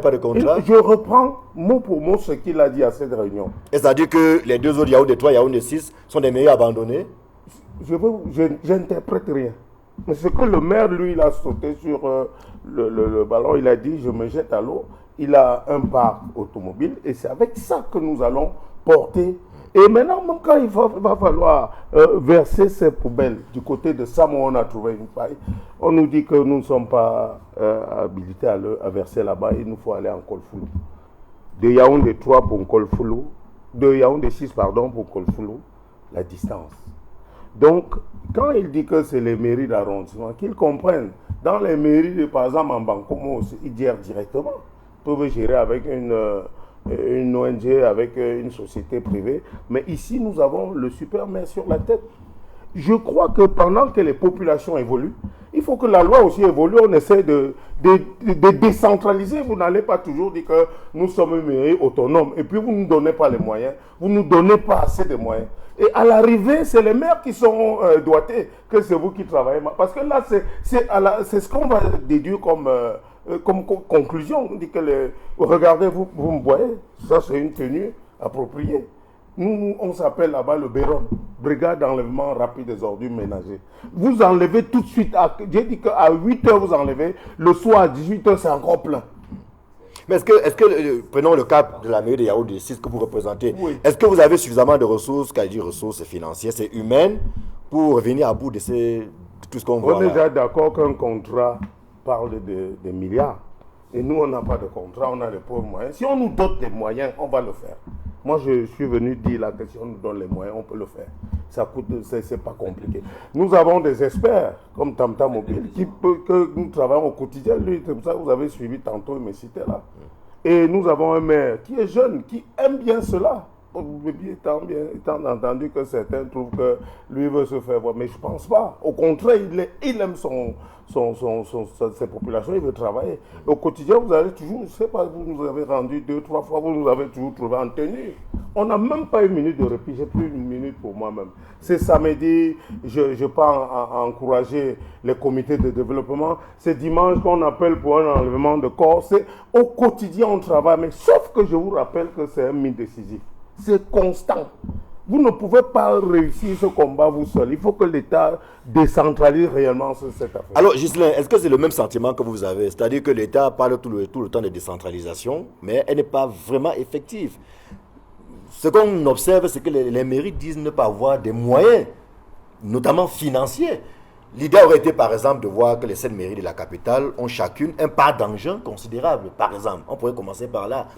pas de contrat? Je reprends mot pour mot ce qu'il a dit à cette réunion. C'est-à-dire que les 2 autres, Yaoundé 3 et Yaoundé 6, sont des mairies abandonnées? Je n'interprète rien. Mais ce que le maire, lui, il a sauté sur le ballon, il a dit, je me jette à l'eau. Il a un parc automobile et c'est avec ça que nous allons porter. Et maintenant, même quand il va falloir verser ces poubelles du côté de Samo, on a trouvé une paille. On nous dit que nous ne sommes pas habilités à verser là-bas. Il nous faut aller en Kolfoulou. De Yaoundé 3 pour Kolfoulou. De Yaoundé 6, pardon, pour Kolfoulou. La distance. Donc, quand il dit que c'est les mairies d'arrondissement, qu'ils comprennent. Dans les mairies, par exemple, en Bankomo, ils gèrent directement. Ils peuvent gérer avec une ONG, avec une société privée. Mais ici, nous avons le super maire sur la tête. Je crois que pendant que les populations évoluent, il faut que la loi aussi évolue. On essaie de décentraliser. Vous n'allez pas toujours dire que nous sommes une mairie autonome et puis vous ne nous donnez pas les moyens. Vous ne nous donnez pas assez de moyens. Et à l'arrivée, c'est les maires qui sont doigtés que c'est vous qui travaillez. Parce que là, c'est ce qu'on va déduire comme conclusion. On dit que regardez, vous me voyez, ça c'est une tenue appropriée. Nous, on s'appelle là-bas le BEROM, Brigade d'enlèvement rapide des ordures ménagères. Vous enlevez tout de suite, j'ai dit qu'à 8h vous enlevez, le soir à 18h c'est encore plein. Mais est-ce que prenons le cas de la mairie de Yaoundé 6 que vous représentez, oui. Est-ce que vous avez suffisamment de ressources, quand je dis ressources financières, c'est humaines, pour venir à bout de tout ce qu'on voit là? On est déjà d'accord qu'un contrat parle de milliards. Et nous, on n'a pas de contrat, on a les pauvres moyens. Si on nous donne des moyens, on va le faire. Moi, je suis venu dire là que si on nous donne les moyens, on peut le faire. Ça coûte, c'est pas compliqué. Nous avons des experts, comme Tamta Mobile, que nous travaillons au quotidien. Lui, c'est pour ça que vous avez suivi tantôt, il me citait là. Et nous avons un maire qui est jeune, qui aime bien cela. Étant entendu que certains trouvent que lui veut se faire voir, mais je ne pense pas. Au contraire, il aime ses populations, il veut travailler. Au quotidien, vous allez toujours, je ne sais pas, vous nous avez rendu 2-3 fois, vous nous avez toujours trouvé en tenue. On n'a même pas une minute de répit, j'ai plus une minute pour moi-même. C'est samedi, je pars encourager les comités de développement. C'est dimanche qu'on appelle pour un enlèvement de corps. Au quotidien, on travaille, mais sauf que je vous rappelle que c'est un mythe décisif. C'est constant. Vous ne pouvez pas réussir ce combat vous seul. Il faut que l'État décentralise réellement cette affaire. Alors, Ghislain, est-ce que c'est le même sentiment que vous avez? C'est-à-dire que l'État parle tout le temps de décentralisation, mais elle n'est pas vraiment effective. Ce qu'on observe, c'est que les mairies disent ne pas avoir des moyens, notamment financiers. L'idée aurait été, par exemple, de voir que les 7 mairies de la capitale ont chacune un part d'engin considérable, par exemple. On pourrait commencer par là.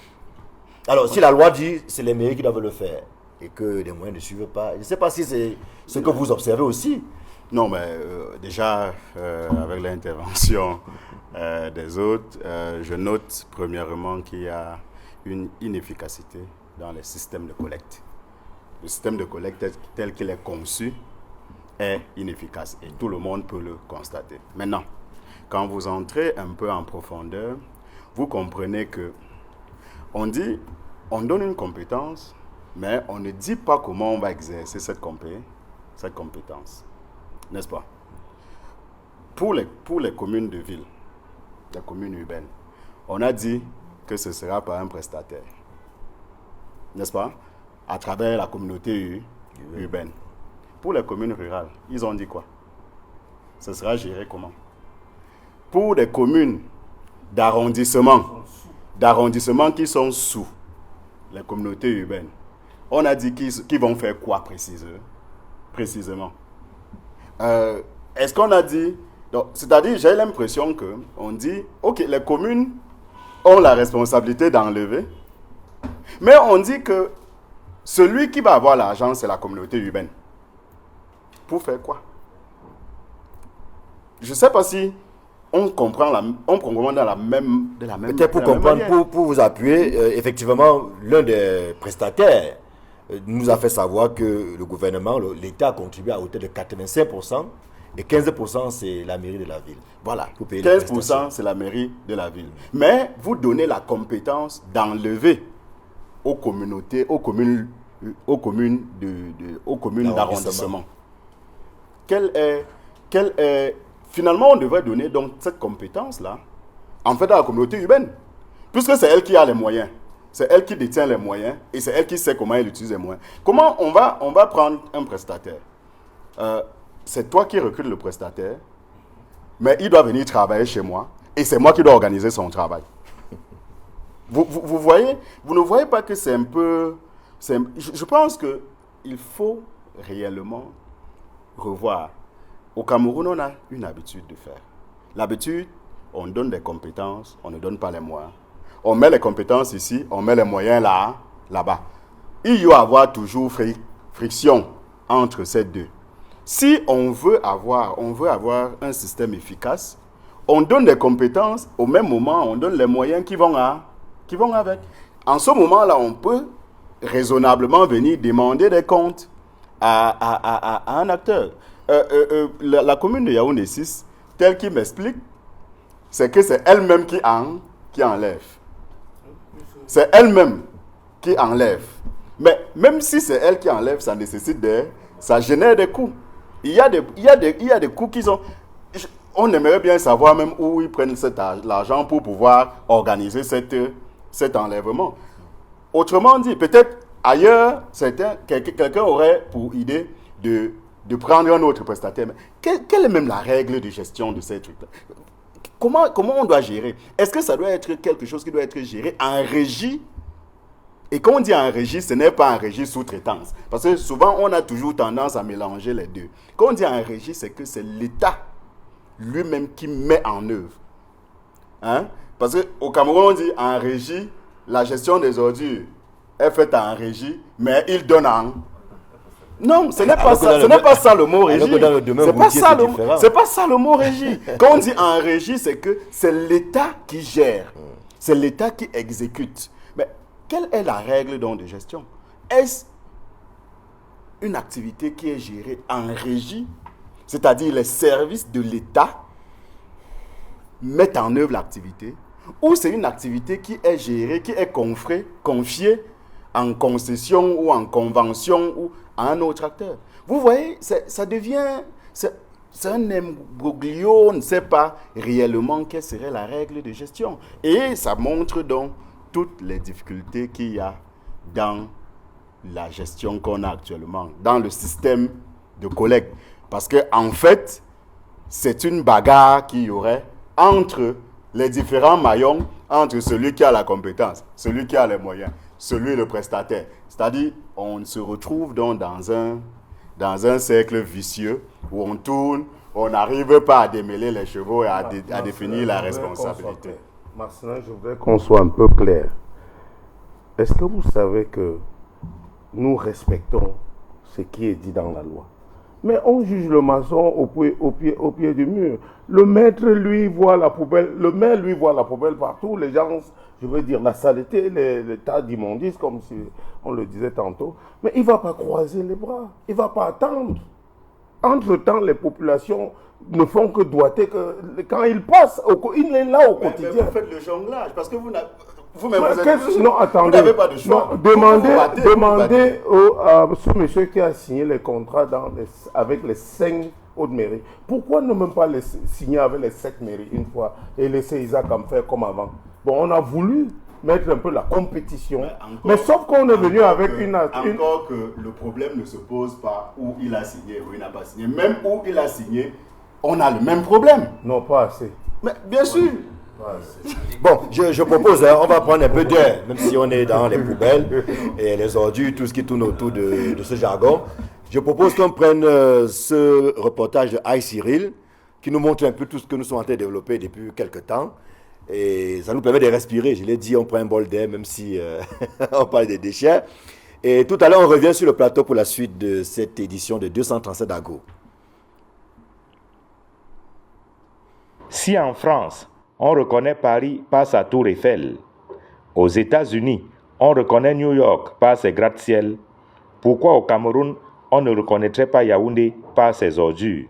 Alors, si la loi dit que c'est les mairies qui doivent le faire et que les moyens ne suivent pas, je ne sais pas si c'est ce que vous observez aussi. Non, mais déjà, avec l'intervention des autres, je note premièrement qu'il y a une inefficacité dans les systèmes de collecte. Le système de collecte tel qu'il est conçu est inefficace et tout le monde peut le constater. Maintenant, quand vous entrez un peu en profondeur, vous comprenez que on dit, on donne une compétence, mais on ne dit pas comment on va exercer cette compétence. N'est-ce pas? Pour les communes de ville, les communes urbaines, on a dit que ce sera par un prestataire. N'est-ce pas? À travers la communauté urbaine. Pour les communes rurales, ils ont dit quoi? Ce sera géré comment? Pour des communes d'arrondissement qui sont sous les communautés urbaines, on a dit qu'ils vont faire quoi précisément? Est-ce qu'on a dit... C'est-à-dire, j'ai l'impression qu'on dit, ok, les communes ont la responsabilité d'enlever, mais on dit que celui qui va avoir l'argent, c'est la communauté urbaine. Pour faire quoi? Je ne sais pas si on comprend de la même Peut-être pour comprendre, pour vous appuyer, effectivement, l'un des prestataires nous a fait savoir que le gouvernement, l'État a contribué à hauteur de 85%. Et 15%, c'est la mairie de la ville. Voilà, Pour payer les prestations. 15% c'est la mairie de la ville. Mais vous donnez la compétence d'enlever aux communautés, aux communes d'arrondissement. Finalement, on devrait donner donc cette compétence-là, en fait, à la communauté urbaine. Puisque c'est elle qui a les moyens. C'est elle qui détient les moyens et c'est elle qui sait comment elle utilise les moyens. Comment on va prendre un prestataire? C'est toi qui recrutes le prestataire, mais il doit venir travailler chez moi et c'est moi qui dois organiser son travail. Vous voyez, vous ne voyez pas que c'est un peu... Je pense qu'il faut réellement revoir. Au Cameroun, on a une habitude de faire. L'habitude, on donne des compétences, on ne donne pas les moyens. On met les compétences ici, on met les moyens là-bas. Il y a avoir toujours friction entre ces deux. Si on veut avoir un système efficace, on donne des compétences, au même moment, on donne les moyens qui vont avec. En ce moment-là, on peut raisonnablement venir demander des comptes à un acteur. La commune de Yaoundé 6, telle qu'il m'explique, c'est que c'est elle-même qui enlève. C'est elle-même qui enlève. Mais même si c'est elle qui enlève, ça génère des coûts. Il y a des coûts qui sont... On aimerait bien savoir même où ils prennent l'argent pour pouvoir organiser cet enlèvement. Autrement dit, peut-être ailleurs, quelqu'un aurait pour idée de prendre un autre prestataire. Mais quelle est même la règle de gestion de ces trucs-là? Comment on doit gérer? Est-ce que ça doit être quelque chose qui doit être géré en régie? Et quand on dit en régie, ce n'est pas en régie sous-traitance. Parce que souvent, on a toujours tendance à mélanger les deux. Quand on dit en régie, c'est que c'est l'État lui-même qui met en œuvre. Hein? Parce qu'au Cameroun, on dit en régie, la gestion des ordures est faite en régie, mais il donne en... Non, ce n'est pas ça. Ce n'est pas ça le mot régie. C'est pas ça le mot régie. Quand on dit en régie, c'est que c'est l'État qui gère. C'est l'État qui exécute. Mais quelle est la règle donc de gestion? Est-ce une activité qui est gérée en régie, c'est-à-dire les services de l'État mettent en œuvre l'activité, ou c'est une activité qui est gérée, qui est confiée en concession ou en convention ou à un autre acteur? Vous voyez, ça devient... C'est un imbroglio, on ne sait pas réellement quelle serait la règle de gestion. Et ça montre donc toutes les difficultés qu'il y a dans la gestion qu'on a actuellement, dans le système de collecte. Parce qu'en fait, c'est une bagarre qu'il y aurait entre les différents maillons, entre celui qui a la compétence, celui qui a les moyens, celui le prestataire. C'est-à-dire, on se retrouve donc dans un cercle vicieux où on tourne, on n'arrive pas à démêler les chevaux et à définir la responsabilité. Marcelin, je voudrais qu'on soit un peu clair. Est-ce que vous savez que nous respectons ce qui est dit dans la loi? Mais on juge le maçon au pied du mur. Le maître, lui, voit la poubelle. Le maire, lui, voit la poubelle partout. Les gens, je veux dire, la saleté, les tas d'immondices, comme si on le disait tantôt. Mais il ne va pas croiser les bras. Il ne va pas attendre. Entre-temps, les populations ne font que doiter que quand il passe, il est là au quotidien. Mais vous faites le jonglage, parce que vous-même, non, attendez. Vous n'avez pas de choix. Non, demandez à ce monsieur qui a signé les contrats avec les 5 autres mairies. Pourquoi ne même pas les signer avec les 7 mairies une fois et laisser Isaac en faire comme avant? Bon, on a voulu mettre un peu la compétition, mais sauf qu'on est venu avec Encore que le problème ne se pose pas où il a signé ou il n'a pas signé. Même où il a signé, on a le même problème. Non, pas assez. Mais bien sûr. Bon, je propose, on va prendre un peu d'air, même si on est dans les poubelles et les ordures, tout ce qui tourne autour de ce jargon. Je propose qu'on prenne ce reportage de iCyril, qui nous montre un peu tout ce que nous sommes en train de développer depuis quelques temps. Et ça nous permet de respirer. Je l'ai dit, on prend un bol d'air, même si on parle des déchets. Et tout à l'heure, on revient sur le plateau pour la suite de cette édition de 237 d'Ago. Si en France, on reconnaît Paris par sa tour Eiffel, aux États-Unis, on reconnaît New York par ses gratte-ciel, pourquoi au Cameroun, on ne reconnaîtrait pas Yaoundé par ses ordures?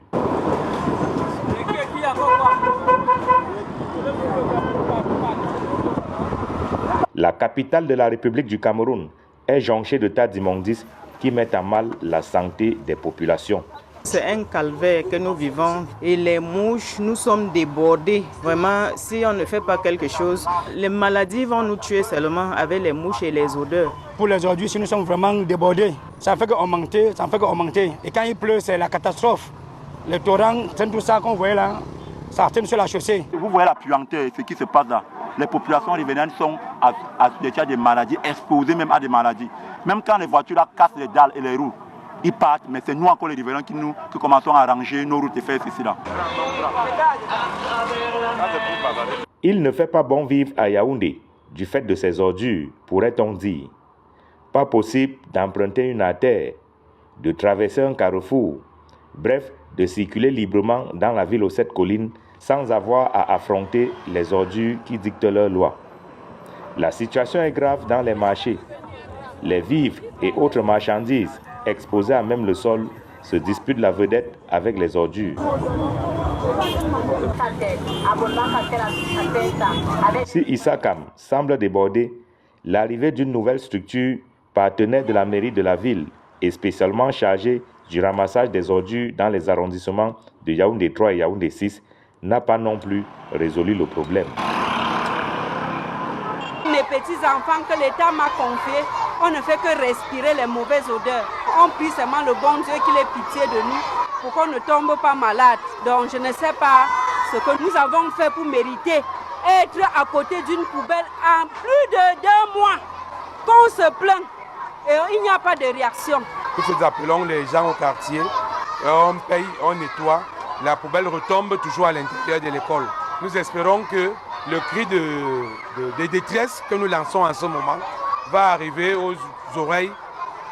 La capitale de la République du Cameroun est jonchée de tas d'immondices qui mettent à mal la santé des populations. C'est un calvaire que nous vivons et les mouches, nous sommes débordés. Vraiment, si on ne fait pas quelque chose, les maladies vont nous tuer seulement avec les mouches et les odeurs. Pour les ordures, si nous sommes vraiment débordés, ça fait qu'augmenter, ça fait qu'augmenter. Et quand il pleut, c'est la catastrophe. Les torrents, c'est tout ça qu'on voit là, ça tombe sur la chaussée. Vous voyez la puanteur, ce qui se passe là. Les populations riveraines sont à des maladies, exposées même à des maladies. Même quand les voitures là cassent les dalles et les roues, ils partent, mais c'est nous encore les riverains qui commençons à arranger nos routes et faire ceci là. Il ne fait pas bon vivre à Yaoundé du fait de ces ordures, pourrait-on dire. Pas possible d'emprunter une artère, de traverser un carrefour, bref, de circuler librement dans la ville aux 7 collines sans avoir à affronter les ordures qui dictent leurs lois. La situation est grave dans les marchés. Les vivres et autres marchandises exposées à même le sol se disputent la vedette avec les ordures. Si Issakam semble déborder, l'arrivée d'une nouvelle structure, partenaire de la mairie de la ville et spécialement chargée du ramassage des ordures dans les arrondissements de Yaoundé 3 et Yaoundé 6, n'a pas non plus résolu le problème. Mes petits-enfants que l'État m'a confiés, on ne fait que respirer les mauvaises odeurs. On prie seulement le bon Dieu qu'il ait pitié de nous pour qu'on ne tombe pas malade. Donc je ne sais pas ce que nous avons fait pour mériter être à côté d'une poubelle en plus de 2 mois. Qu'on se plaint et il n'y a pas de réaction. Nous appelons les gens au quartier, on paye, on nettoie. La poubelle retombe toujours à l'intérieur de l'école. Nous espérons que le cri de détresse que nous lançons en ce moment va arriver aux oreilles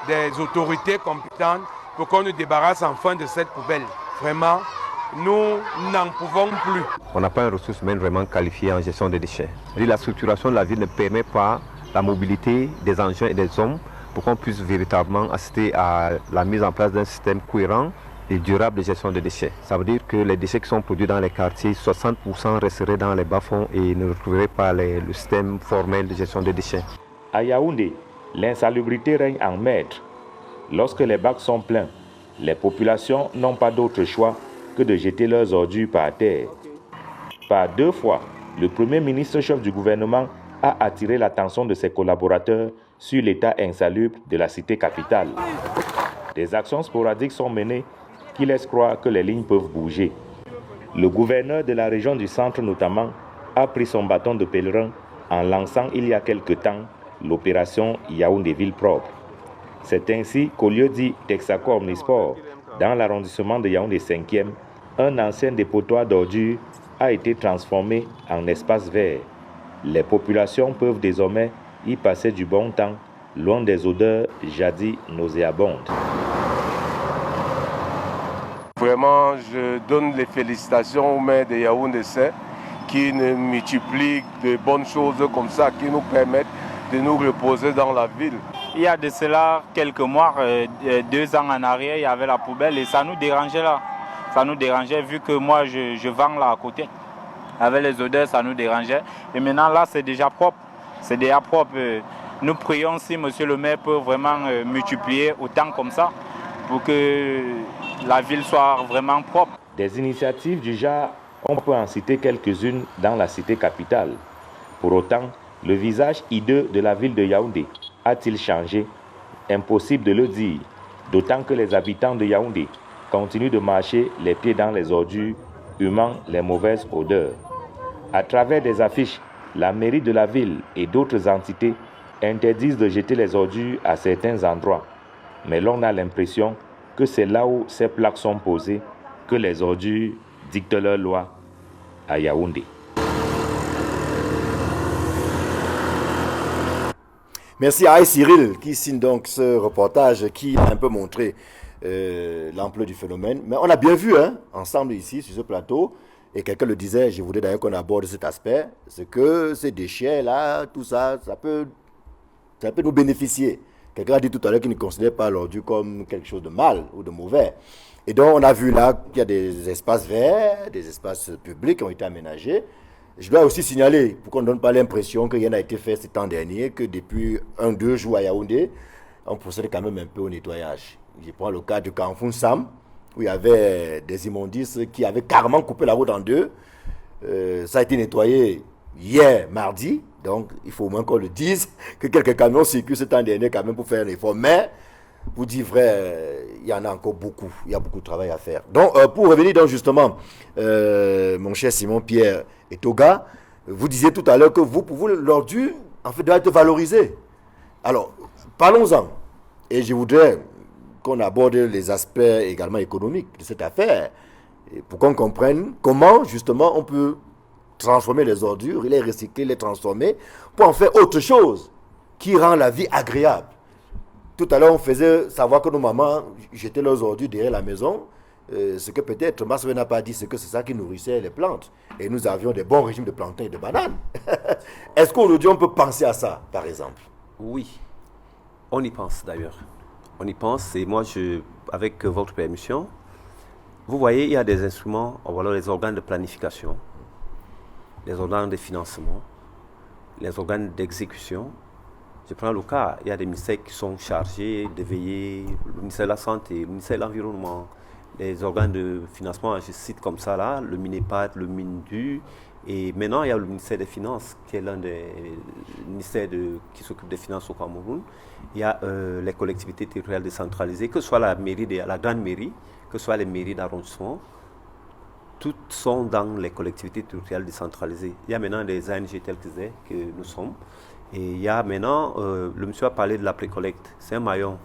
des autorités compétentes pour qu'on nous débarrasse enfin de cette poubelle. Vraiment, nous n'en pouvons plus. On n'a pas une ressource humaine vraiment qualifiée en gestion des déchets. La structuration de la ville ne permet pas la mobilité des engins et des hommes pour qu'on puisse véritablement assister à la mise en place d'un système cohérent et durable de gestion des déchets. Ça veut dire que les déchets qui sont produits dans les quartiers, 60% resteraient dans les bas-fonds et ne retrouveraient pas le système formel de gestion des déchets. À Yaoundé, l'insalubrité règne en maître. Lorsque les bacs sont pleins, les populations n'ont pas d'autre choix que de jeter leurs ordures par terre. Par 2 fois, le Premier ministre chef du gouvernement a attiré l'attention de ses collaborateurs sur l'état insalubre de la cité capitale. Des actions sporadiques sont menées qui laissent croire que les lignes peuvent bouger. Le gouverneur de la région du centre notamment a pris son bâton de pèlerin en lançant il y a quelque temps l'opération Yaoundé Ville Propre. C'est ainsi qu'au lieu dit Texaco Omnisport, dans l'arrondissement de Yaoundé 5e, un ancien dépotoir d'ordures a été transformé en espace vert. Les populations peuvent désormais y passer du bon temps, loin des odeurs jadis nauséabondes. Vraiment, je donne les félicitations aux maires de Yaoundé 5 qui nous multiplient de bonnes choses comme ça, qui nous permettent de nous reposer dans la ville. Il y a de cela quelques mois, 2 ans en arrière, il y avait la poubelle et ça nous dérangeait là. Ça nous dérangeait vu que moi je vends là à côté. Avec les odeurs, ça nous dérangeait. Et maintenant là, c'est déjà propre. C'est déjà propre. Nous prions si monsieur le maire peut vraiment multiplier autant comme ça pour que la ville soit vraiment propre. Des initiatives du genre, on peut en citer quelques-unes dans la cité capitale. Pour autant, le visage hideux de la ville de Yaoundé a-t-il changé? Impossible de le dire, d'autant que les habitants de Yaoundé continuent de marcher les pieds dans les ordures, humant les mauvaises odeurs. À travers des affiches, la mairie de la ville et d'autres entités interdisent de jeter les ordures à certains endroits. Mais l'on a l'impression que c'est là où ces plaques sont posées que les ordures dictent leurs lois à Yaoundé. Merci à Cyril qui signe donc ce reportage qui a un peu montré l'ampleur du phénomène. Mais on a bien vu ensemble ici sur ce plateau, et quelqu'un le disait, je voudrais d'ailleurs qu'on aborde cet aspect, c'est que ces déchets-là, tout ça, ça peut nous bénéficier. Quelqu'un a dit tout à l'heure qu'il ne considère pas l'ordure comme quelque chose de mal ou de mauvais. Et donc on a vu là qu'il y a des espaces verts, des espaces publics qui ont été aménagés. Je dois aussi signaler, pour qu'on ne donne pas l'impression que rien n'a été fait ces temps derniers, que depuis 1-2 jours à Yaoundé, on procède quand même un peu au nettoyage. Je prends le cas de Kanfoun Sam, où il y avait des immondices qui avaient carrément coupé la route en deux. Ça a été nettoyé hier, mardi. Donc, il faut au moins qu'on le dise, que quelques camions circulent ce temps dernier quand même pour faire un effort. Mais, pour dire vrai, il y en a encore beaucoup. Il y a beaucoup de travail à faire. Donc, pour revenir donc justement, mon cher Simon-Pierre et Toga, vous disiez tout à l'heure que pour vous, l'ordure, en fait, doit être valorisé. Alors, parlons-en. Et je voudrais qu'on aborde les aspects également économiques de cette affaire, pour qu'on comprenne comment, justement, on peut transformer les ordures, les recycler, les transformer, pour en faire autre chose qui rend la vie agréable. Tout à l'heure, on faisait savoir que nos mamans jetaient leurs ordures derrière la maison. Ce que peut-être Marcel n'a pas dit, c'est que c'est ça qui nourrissait les plantes. Et nous avions des bons régimes de plantains et de bananes. Est-ce qu'aujourd'hui, on peut penser à ça, par exemple? Oui, on y pense d'ailleurs. On y pense, et moi, avec votre permission, vous voyez, il y a des instruments, voilà, les organes de planification, les organes de financement, les organes d'exécution. Je prends le cas, il y a des ministères qui sont chargés de veiller, le ministère de la Santé, le ministère de l'Environnement, les organes de financement, je cite comme ça là, le MINEPAD, le MINDU, et maintenant il y a le ministère des Finances, qui est l'un des ministères qui s'occupe des finances au Cameroun. Il y a les collectivités territoriales décentralisées, que ce soit la grande mairie, que ce soit les mairies d'arrondissement, toutes sont dans les collectivités territoriales décentralisées. Il y a maintenant des ANG tels que nous sommes. Et il y a maintenant, le monsieur a parlé de la précollecte, c'est un maillon.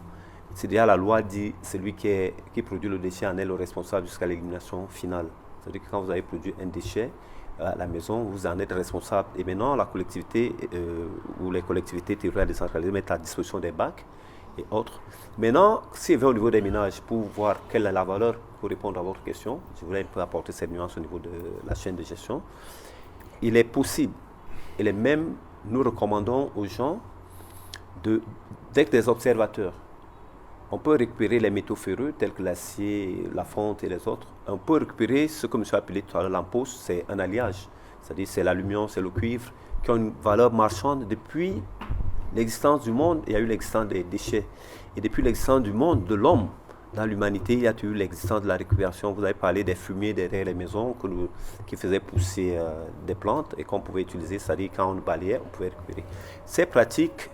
C'est déjà la loi dit, celui qui produit le déchet en est le responsable jusqu'à l'élimination finale. C'est-à-dire que quand vous avez produit un déchet à la maison, vous en êtes responsable. Et maintenant, la collectivité ou les collectivités territoriales décentralisées mettent à disposition des bacs et autres. Maintenant, si on va au niveau des ménages pour voir quelle est la valeur pour répondre à votre question, je voulais un peu apporter cette nuance au niveau de la chaîne de gestion. Il est possible, et même nous recommandons aux gens d'être des observateurs. On peut récupérer les métaux ferreux tels que l'acier, la fonte et les autres. On peut récupérer ce que M. a appelé tout à l'heure l'amposte, c'est un alliage. C'est-à-dire c'est l'aluminium, c'est le cuivre, qui ont une valeur marchande depuis l'existence du monde. Il y a eu l'existence des déchets. Et depuis l'existence du monde, de l'homme, dans l'humanité, il y a eu l'existence de la récupération. Vous avez parlé des fumiers derrière les maisons qui faisaient pousser des plantes et qu'on pouvait utiliser, c'est-à-dire quand on balayait, on pouvait récupérer. Ces pratiques,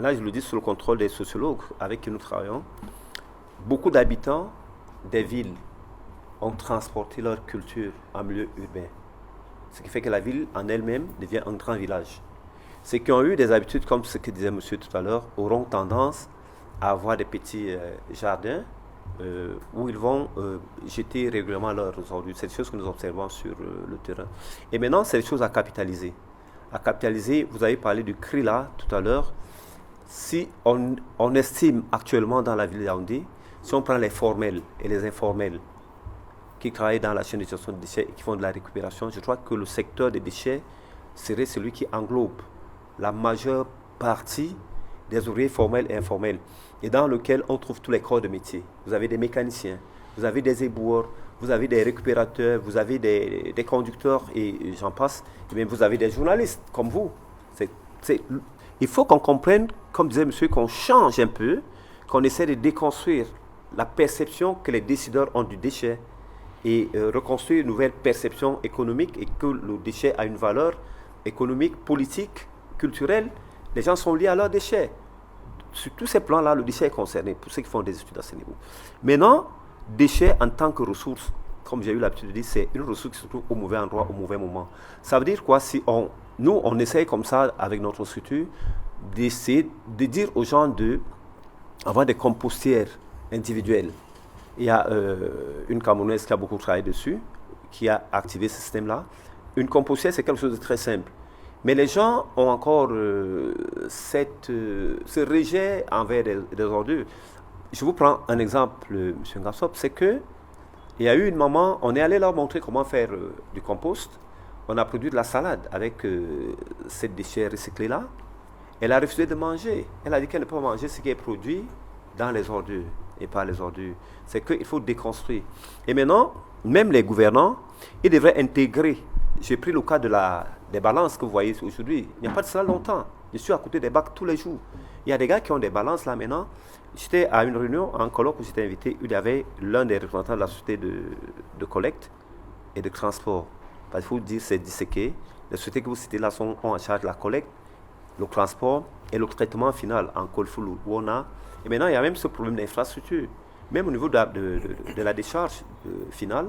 là je le dis sous le contrôle des sociologues avec qui nous travaillons, beaucoup d'habitants des villes ont transporté leur culture en milieu urbain. Ce qui fait que la ville en elle-même devient un grand village. Ceux qui ont eu des habitudes, comme ce que disait monsieur tout à l'heure, auront tendance à avoir des petits jardins où ils vont jeter régulièrement leurs ordures. C'est des choses que nous observons sur le terrain. Et maintenant, c'est des choses à capitaliser. À capitaliser, vous avez parlé du CRI là tout à l'heure. Si on estime actuellement dans la ville de Yaoundé, si on prend les formels et les informels qui travaillent dans la chaîne de gestion des déchets et qui font de la récupération, je crois que le secteur des déchets serait celui qui englobe la majeure partie des ouvriers formels et informels, et dans lequel on trouve tous les corps de métier. Vous avez des mécaniciens, vous avez des éboueurs, vous avez des récupérateurs, vous avez des conducteurs, et j'en passe, et bien vous avez des journalistes comme vous. Il faut qu'on comprenne, comme disait monsieur, qu'on change un peu, qu'on essaie de déconstruire la perception que les décideurs ont du déchet et reconstruire une nouvelle perception économique, et que le déchet a une valeur économique, politique, culturelle. Les gens sont liés à leurs déchets. Sur tous ces plans-là, le déchet est concerné, pour ceux qui font des études à ce niveau. Maintenant, déchet en tant que ressource, comme j'ai eu l'habitude de dire, c'est une ressource qui se trouve au mauvais endroit, au mauvais moment. Ça veut dire quoi? Si on essaye comme ça, avec notre structure, d'essayer de dire aux gens d'avoir des compostières individuelles. Il y a une Camerounaise qui a beaucoup travaillé dessus, qui a activé ce système-là. Une compostière, c'est quelque chose de très simple. Mais les gens ont encore ce rejet envers des ordures. Je vous prends un exemple, M. Ngassop, c'est qu'il y a eu une maman, on est allé leur montrer comment faire du compost. On a produit de la salade avec ces déchets recyclés-là. Elle a refusé de manger. Elle a dit qu'elle ne peut pas manger ce qui est produit dans les ordures et pas les ordures. C'est qu'il faut déconstruire. Et maintenant, même les gouvernants, ils devraient intégrer. J'ai pris le cas des balances que vous voyez aujourd'hui. Il n'y a pas de cela longtemps. Je suis à côté des bacs tous les jours. Il y a des gars qui ont des balances là maintenant. J'étais à une réunion, en colloque où j'étais invité, il y avait l'un des représentants de la société de collecte et de transport. Parce qu'il faut dire, c'est disséqué. Les sociétés que vous citez là ont en charge la collecte, le transport et le traitement final en Kolfulu, où on a. Et maintenant, il y a même ce problème d'infrastructure. Même au niveau de la décharge finale,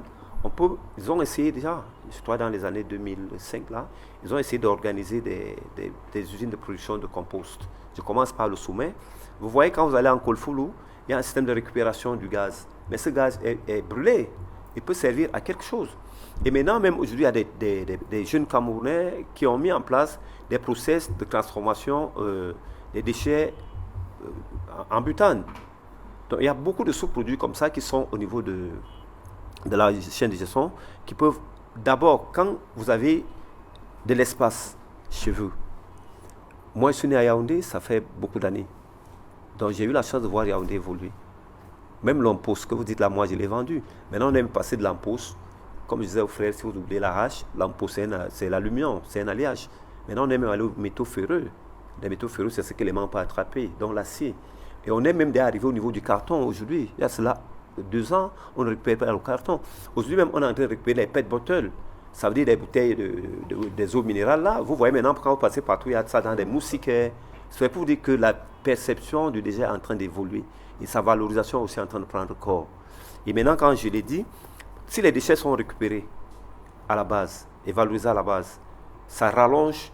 ils ont essayé déjà, je crois dans les années 2005, là, ils ont essayé d'organiser des usines de production de compost. Je commence par le sommet. Vous voyez, quand vous allez en Kolfulu, il y a un système de récupération du gaz. Mais ce gaz est brûlé. Il peut servir à quelque chose. Et maintenant, même aujourd'hui, il y a des jeunes Camerounais qui ont mis en place des process de transformation des déchets en butane. Donc, il y a beaucoup de sous-produits comme ça qui sont au niveau de la chaîne de gestion qui peuvent, d'abord, quand vous avez de l'espace chez vous. Moi, je suis né à Yaoundé, ça fait beaucoup d'années. Donc, j'ai eu la chance de voir Yaoundé évoluer. Même l'emposse que vous dites là, moi, je l'ai vendu. Maintenant, on aime passer de l'emposse. Comme je disais aux frères, si vous oubliez la hache, l'emposse, c'est l'aluminium, c'est un alliage. Maintenant, on aime aller aux métaux ferreux. Les métaux ferreux, c'est ce que les mains peuvent attraper, donc l'acier. Et on est même déjà arrivé au niveau du carton aujourd'hui. Il y a cela 2 ans, on ne récupère pas le carton. Aujourd'hui même, on est en train de récupérer les PET bottles. Ça veut dire des bouteilles des eaux minérales là. Vous voyez maintenant, quand vous passez partout, il y a ça dans des moustiquaires. C'est pour vous dire que la perception du déchet est en train d'évoluer. Et sa valorisation aussi en train de prendre corps. Et maintenant, quand je l'ai dit, si les déchets sont récupérés à la base et valorisés à la base, ça rallonge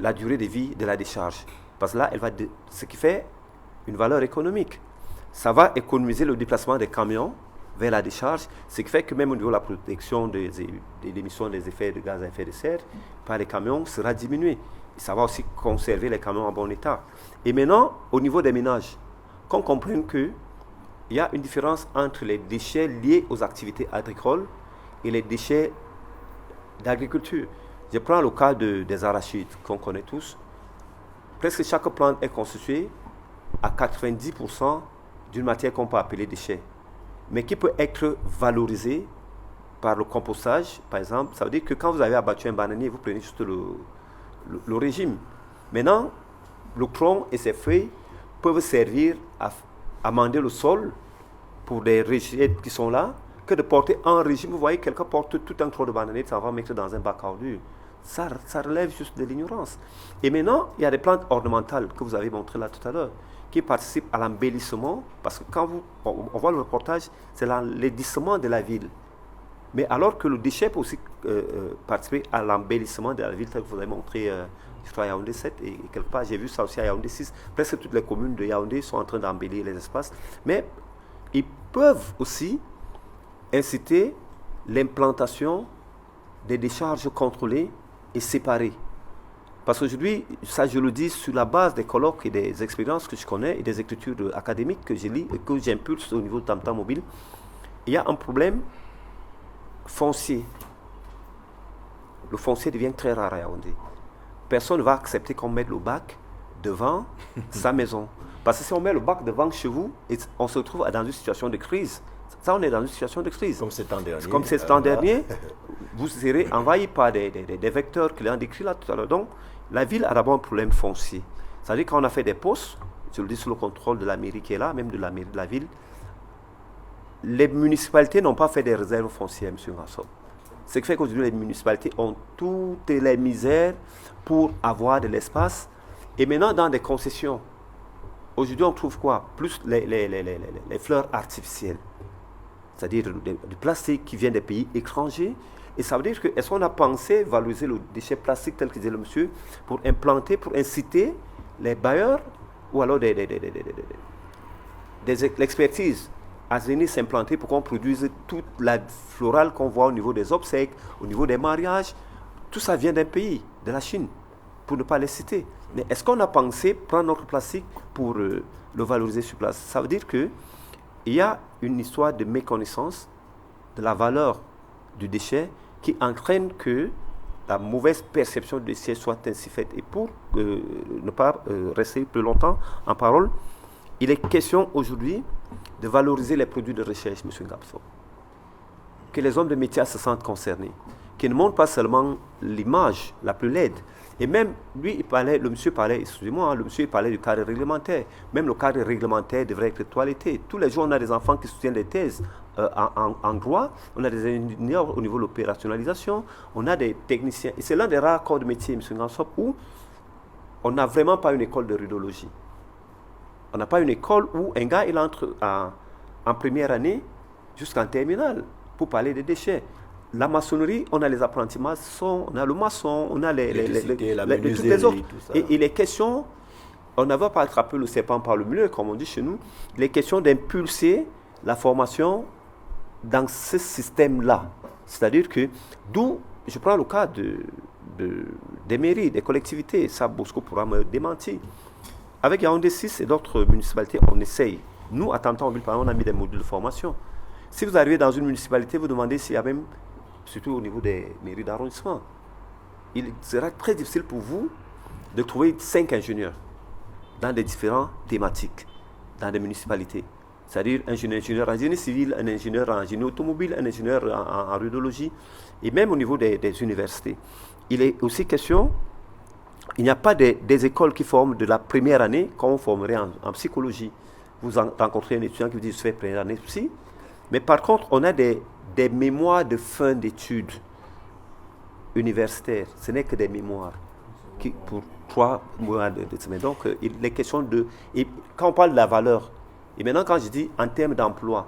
la durée de vie de la décharge. Parce que là, ce qui fait une valeur économique. Ça va économiser le déplacement des camions vers la décharge, ce qui fait que même au niveau de la protection des émissions des effets de gaz à effet de serre par les camions sera diminué. Et ça va aussi conserver les camions en bon état. Et maintenant, au niveau des ménages, qu'on comprenne qu'il y a une différence entre les déchets liés aux activités agricoles et les déchets d'agriculture. Je prends le cas des arachides qu'on connaît tous. Presque chaque plante est constituée à 90% d'une matière qu'on peut appeler déchets, mais qui peut être valorisée par le compostage, par exemple. Ça veut dire que quand vous avez abattu un bananier, vous prenez juste le régime. Maintenant, le tronc et ses feuilles peuvent servir à amender le sol pour des rejets qui sont là, que de porter un régime. Vous voyez, quelqu'un porte tout un tronc de bananier, ça va mettre dans un bac à ordures. Ça relève juste de l'ignorance. Et maintenant, il y a des plantes ornementales que vous avez montrées là tout à l'heure, qui participent à l'embellissement, parce que quand on voit le reportage, c'est l'édissement de la ville. Mais alors que le déchet peut aussi participer à l'embellissement de la ville, tel que vous avez montré, je crois, à Yaoundé 7, et quelque part, j'ai vu ça aussi à Yaoundé 6. Presque toutes les communes de Yaoundé sont en train d'embellir les espaces. Mais ils peuvent aussi inciter l'implantation des décharges contrôlées et séparées. Parce qu'aujourd'hui, ça je le dis sur la base des colloques et des expériences que je connais et des écritures académiques que je lis et que j'impulse au niveau de Tam Tam Mobile, il y a un problème foncier. Le foncier devient très rare à Yaoundé. Personne ne va accepter qu'on mette le bac devant sa maison. Parce que si on met le bac devant chez vous, on se retrouve dans une situation de crise. Ça, on est dans une situation de crise. Comme cet an dernier. Comme cet an dernier, vous serez envahi par des vecteurs qu'il a décrits là tout à l'heure. Donc, la ville a d'abord un problème foncier. C'est-à-dire qu'on a fait des postes, je le dis sous le contrôle de la mairie qui est là, même de la mairie de la ville. Les municipalités n'ont pas fait des réserves foncières, M. Rasson. Ce qui fait qu'aujourd'hui, les municipalités ont toutes les misères pour avoir de l'espace. Et maintenant, dans des concessions, aujourd'hui, on trouve quoi? Plus les fleurs artificielles. C'est-à-dire du plastique qui vient des pays étrangers. Et ça veut dire que, est-ce qu'on a pensé valoriser le déchet plastique tel que disait le monsieur, pour implanter, pour inciter les bailleurs, ou alors l'expertise à venir s'implanter pour qu'on produise toute la florale qu'on voit au niveau des obsèques, au niveau des mariages. Tout ça vient d'un pays, de la Chine, pour ne pas les citer. Mais est-ce qu'on a pensé prendre notre plastique pour le valoriser sur place? Ça veut dire que il y a une histoire de méconnaissance de la valeur du déchet qui entraîne que la mauvaise perception du déchet soit ainsi faite. Et pour ne pas rester plus longtemps en parole, il est question aujourd'hui de valoriser les produits de recherche, M. Ngapso. que les hommes de métier se sentent concernés, qui ne montrent pas seulement l'image la plus laide. Et même, lui, le monsieur parlait, excusez-moi, le monsieur parlait du cadre réglementaire. Même le cadre réglementaire devrait être toiletté. Tous les jours, on a des enfants qui soutiennent des thèses en droit, on a des ingénieurs au niveau de l'opérationnalisation, on a des techniciens. Et c'est l'un des rares corps de métier, M. Ngansop, où on n'a vraiment pas une école de rudologie. On n'a pas une école où un gars, il entre en première année jusqu'en terminale pour parler des déchets. La maçonnerie, on a les apprentis maçons, on a le maçon, on a toutes les autres. Et les questions, on ne va pas attraper le serpent par le milieu, comme on dit chez nous, les questions d'impulser la formation dans ce système-là. C'est-à-dire que, d'où, je prends le cas des mairies, des collectivités, ça Bosco pourra me démentir. Avec Yaoundé 6 et d'autres municipalités, on essaye. Nous, à Tantan-Ville, on a mis des modules de formation. Si vous arrivez dans une municipalité, vous demandez s'il y a même, surtout au niveau des mairies d'arrondissement, il sera très difficile pour vous de trouver 5 ingénieurs dans des différentes thématiques, dans des municipalités. C'est-à-dire un ingénieur en génie civil, un ingénieur en génie automobile, un ingénieur en rudologie, et même au niveau des universités. Il est aussi question, il n'y a pas des écoles qui forment de la première année comme on formerait en psychologie. Vous rencontrez un étudiant qui vous dit je fais première année psy, mais par contre, on a des mémoires de fin d'études universitaires. Ce n'est que des mémoires pour 3 mois de semaine. Donc, il est question de... Et quand on parle de la valeur, et maintenant quand je dis en termes d'emploi,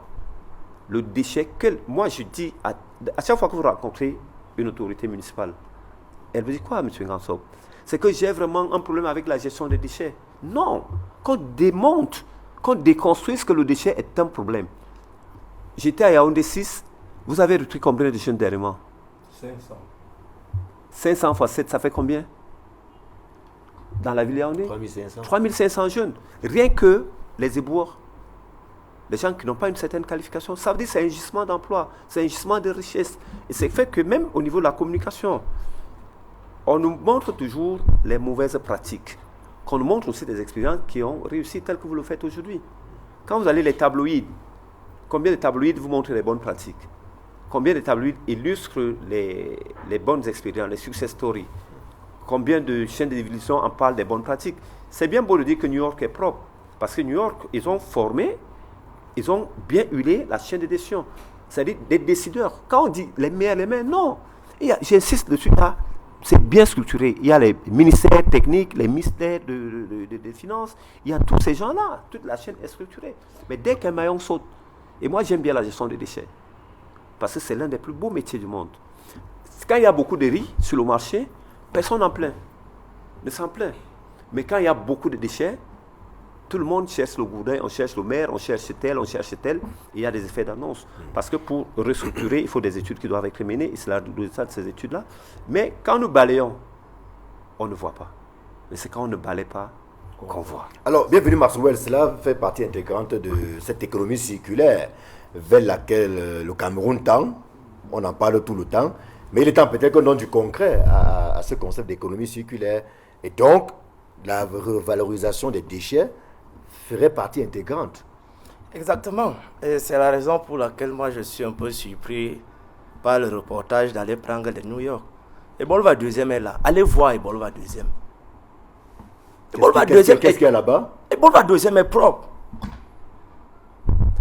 le déchet, moi je dis, à chaque fois que vous rencontrez une autorité municipale, elle vous dit quoi, M. Ngansop? C'est que j'ai vraiment un problème avec la gestion des déchets. Non, qu'on démonte, qu'on déconstruise que le déchet est un problème. J'étais à Yaoundé 6, vous avez retrouvé combien de jeunes dernièrement? 500. 500 fois 7, ça fait combien? Dans la ville Yaoundé? 3500. 3500 jeunes. Rien que les éboueurs, les gens qui n'ont pas une certaine qualification, ça veut dire que c'est un gisement d'emploi, c'est un gisement de richesse. Et c'est fait que même au niveau de la communication, on nous montre toujours les mauvaises pratiques, qu'on nous montre aussi des expériences qui ont réussi telles que vous le faites aujourd'hui. Quand vous allez les tabloïds, combien de tabloïds vous montrent les bonnes pratiques? Combien de tabloïds illustrent les bonnes expériences, les success stories? Combien de chaînes de télévision en parlent des bonnes pratiques? C'est bien beau de dire que New York est propre, parce que New York, ils ont formé, ils ont bien huilé la chaîne de décision. C'est-à-dire des décideurs. Quand on dit les mains, non. J'insiste dessus, là, c'est bien structuré. Il y a les ministères techniques, les ministères des finances, il y a tous ces gens-là. Toute la chaîne est structurée. Mais dès qu'un maillon saute, et moi j'aime bien la gestion des déchets, parce que c'est l'un des plus beaux métiers du monde. Quand il y a beaucoup de riz sur le marché, personne n'en plaint, ne s'en plaint. Mais quand il y a beaucoup de déchets, tout le monde cherche le gourdin, on cherche le maire, on cherche tel, et il y a des effets d'annonce. Parce que pour restructurer, il faut des études qui doivent être menées, et c'est le résultat de ces études-là. Mais quand nous balayons, on ne voit pas. Mais c'est quand on ne balaye pas qu'on voit. Alors, bienvenue Maxwell, cela fait partie intégrante de cette économie circulaire vers laquelle le Cameroun tend. On en parle tout le temps. Mais il est temps peut-être qu'on donne du concret à ce concept d'économie circulaire. Et donc, la revalorisation des déchets ferait partie intégrante. Exactement. Et c'est la raison pour laquelle moi je suis un peu surpris par le reportage d'aller prendre de New York. Ebolva 2e est là. Allez voir Ebolva 2e. Qu'est-ce qu'il y a là-bas? Ebolva 2e est propre.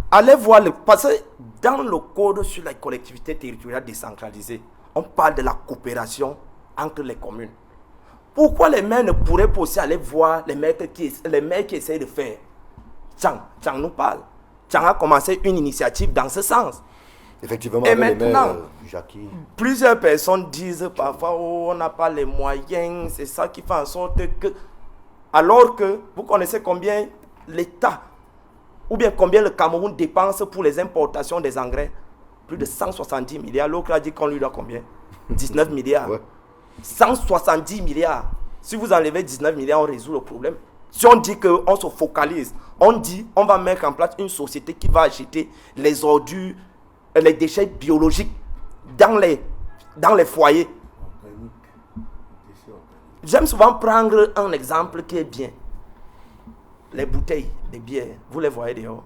Allez voir, parce que dans le code sur la collectivité territoriale décentralisée, on parle de la coopération entre les communes. Pourquoi les maires ne pourraient pas aussi aller voir les maires qui essayent de faire? Chang nous parle. Chang a commencé une initiative dans ce sens. Effectivement, et maintenant, Jackie. Plusieurs personnes disent parfois oh, on n'a pas les moyens, c'est ça qui fait en sorte que... Alors que vous connaissez combien l'État, ou bien combien le Cameroun dépense pour les importations des engrais? Plus de 170 milliards. L'autre a dit qu'on lui doit combien? 19 milliards. Ouais. 170 milliards. Si vous enlevez 19 milliards, on résout le problème. Si on dit qu'on se focalise, on dit on va mettre en place une société qui va acheter les ordures, les déchets biologiques dans les foyers. J'aime souvent prendre un exemple qui est bien. Les bouteilles de bière, vous les voyez dehors.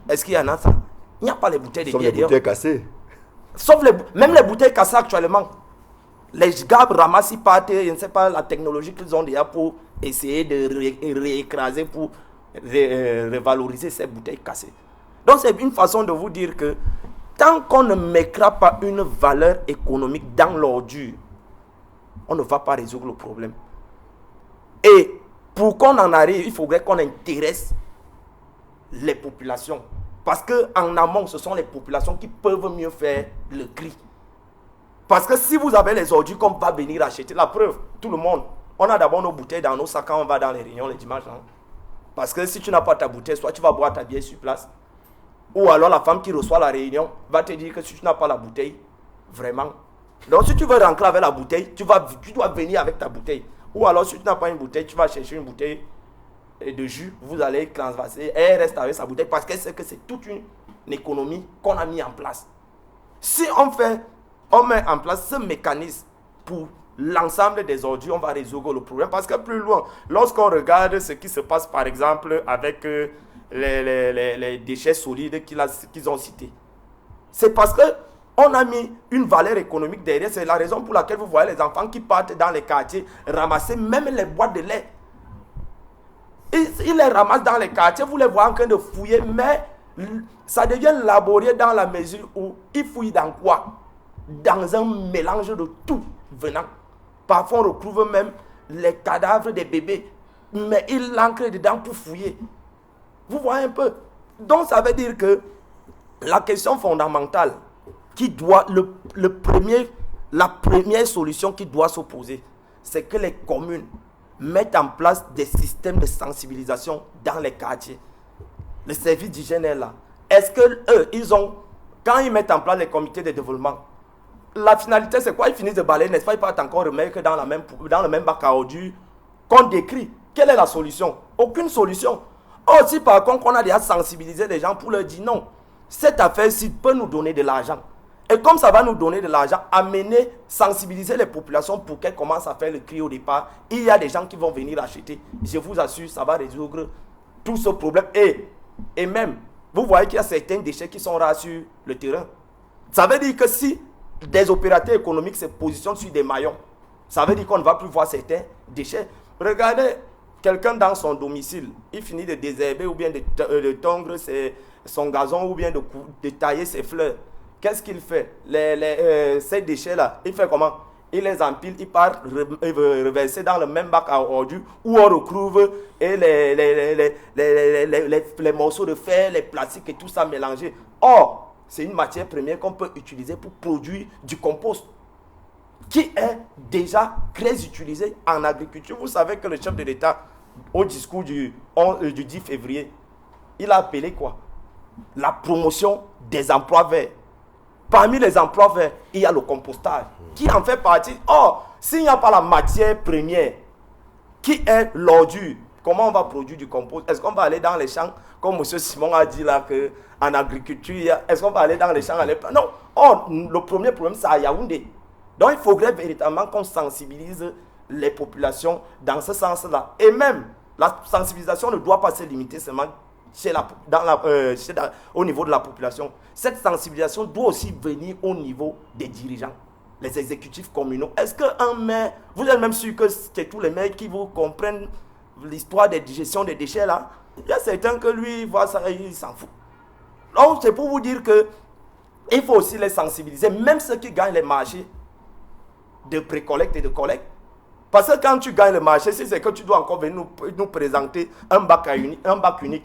Est-ce qu'il y en a ça? Il n'y a pas les bouteilles de Sauf bière. les bouteilles cassées. Sauf même les bouteilles cassées actuellement. Les gars ramassent, ils partent, je ne sais pas la technologie qu'ils ont déjà pour essayer de réécraser, pour revaloriser ces bouteilles cassées. Donc c'est une façon de vous dire que tant qu'on ne mettra pas une valeur économique dans l'ordure, on ne va pas résoudre le problème. Et pour qu'on en arrive, il faudrait qu'on intéresse les populations. Parce qu'en amont, ce sont les populations qui peuvent mieux faire le cri. Parce que si vous avez les ordures qu'on va venir acheter, la preuve, tout le monde, on a d'abord nos bouteilles dans nos sacs quand on va dans les réunions les dimanches. Hein? Parce que si tu n'as pas ta bouteille, soit tu vas boire ta bière sur place, ou alors la femme qui reçoit la réunion va te dire que si tu n'as pas la bouteille, vraiment. Donc si tu veux rentrer avec la bouteille, tu dois venir avec ta bouteille. Ou alors si tu n'as pas une bouteille, tu vas chercher une bouteille de jus, vous allez transvaser, et elle reste avec sa bouteille parce que c'est toute une économie qu'on a mis en place. Si on met en place ce mécanisme pour l'ensemble des ordures, on va résoudre le problème. Parce que plus loin, lorsqu'on regarde ce qui se passe par exemple avec les déchets solides qu'ils ont cités, c'est parce qu'on a mis une valeur économique derrière. C'est la raison pour laquelle vous voyez les enfants qui partent dans les quartiers ramasser même les boîtes de lait. Ils les ramassent dans les quartiers, vous les voyez en train de fouiller, mais ça devient laborieux dans la mesure où ils fouillent dans quoi? Dans un mélange de tout venant. Parfois on retrouve même les cadavres des bébés, mais ils l'ancrent dedans pour fouiller. Vous voyez un peu? Donc ça veut dire que la question fondamentale qui doit, la première solution qui doit s'opposer, c'est que les communes mettent en place des systèmes de sensibilisation dans les quartiers. Le service d'hygiène est là. Est-ce que eux, quand ils mettent en place les comités de développement, la finalité c'est quoi? Ils finissent de balayer, n'est-ce pas? Ils partent encore remettre dans le même bac à ordures qu'on décrit. Quelle est la solution? Aucune solution. Or, si par contre on a déjà sensibilisé les gens pour leur dire non, cette affaire-ci peut nous donner de l'argent. Et comme ça va nous donner de l'argent, sensibiliser les populations pour qu'elles commencent à faire le cri au départ, il y a des gens qui vont venir acheter. Je vous assure, ça va résoudre tout ce problème. Et même, vous voyez qu'il y a certains déchets qui sont rares sur le terrain. Ça veut dire que si des opérateurs économiques se positionnent sur des maillons, ça veut dire qu'on ne va plus voir certains déchets. Regardez, quelqu'un dans son domicile, il finit de désherber ou bien de tondre son gazon ou bien de tailler ses fleurs. Qu'est-ce qu'il fait? Ces déchets-là, il fait comment? Il les empile, il part reverser dans le même bac à ordures où on retrouve les morceaux de fer, les plastiques et tout ça mélangé. Or, c'est une matière première qu'on peut utiliser pour produire du compost qui est déjà très utilisé en agriculture. Vous savez que le chef de l'État, au discours du 10 février, il a appelé quoi? La promotion des emplois verts. Parmi les emplois verts, il y a le compostage qui en fait partie. Or, s'il n'y a pas la matière première qui est l'ordure, comment on va produire du compost? Est-ce qu'on va aller dans les champs, comme M. Simon a dit là, qu'en agriculture, est-ce qu'on va aller dans les champs à l'époque? Non. Or, le premier problème, c'est à Yaoundé. Donc, il faudrait véritablement qu'on sensibilise les populations dans ce sens-là. Et même, la sensibilisation ne doit pas se limiter seulement au niveau de la population. Cette sensibilisation doit aussi venir au niveau des dirigeants, les exécutifs communaux. Est-ce qu'un maire, vous êtes même sûr que c'est tous les maires qui vous comprennent l'histoire des gestion des déchets là? Il y a certains que lui, voit ça, il s'en fout. Donc c'est pour vous dire que il faut aussi les sensibiliser, même ceux qui gagnent les marchés de précollecte et de collecte. Parce que quand tu gagnes le marché, si c'est que tu dois encore venir nous présenter un bac unique,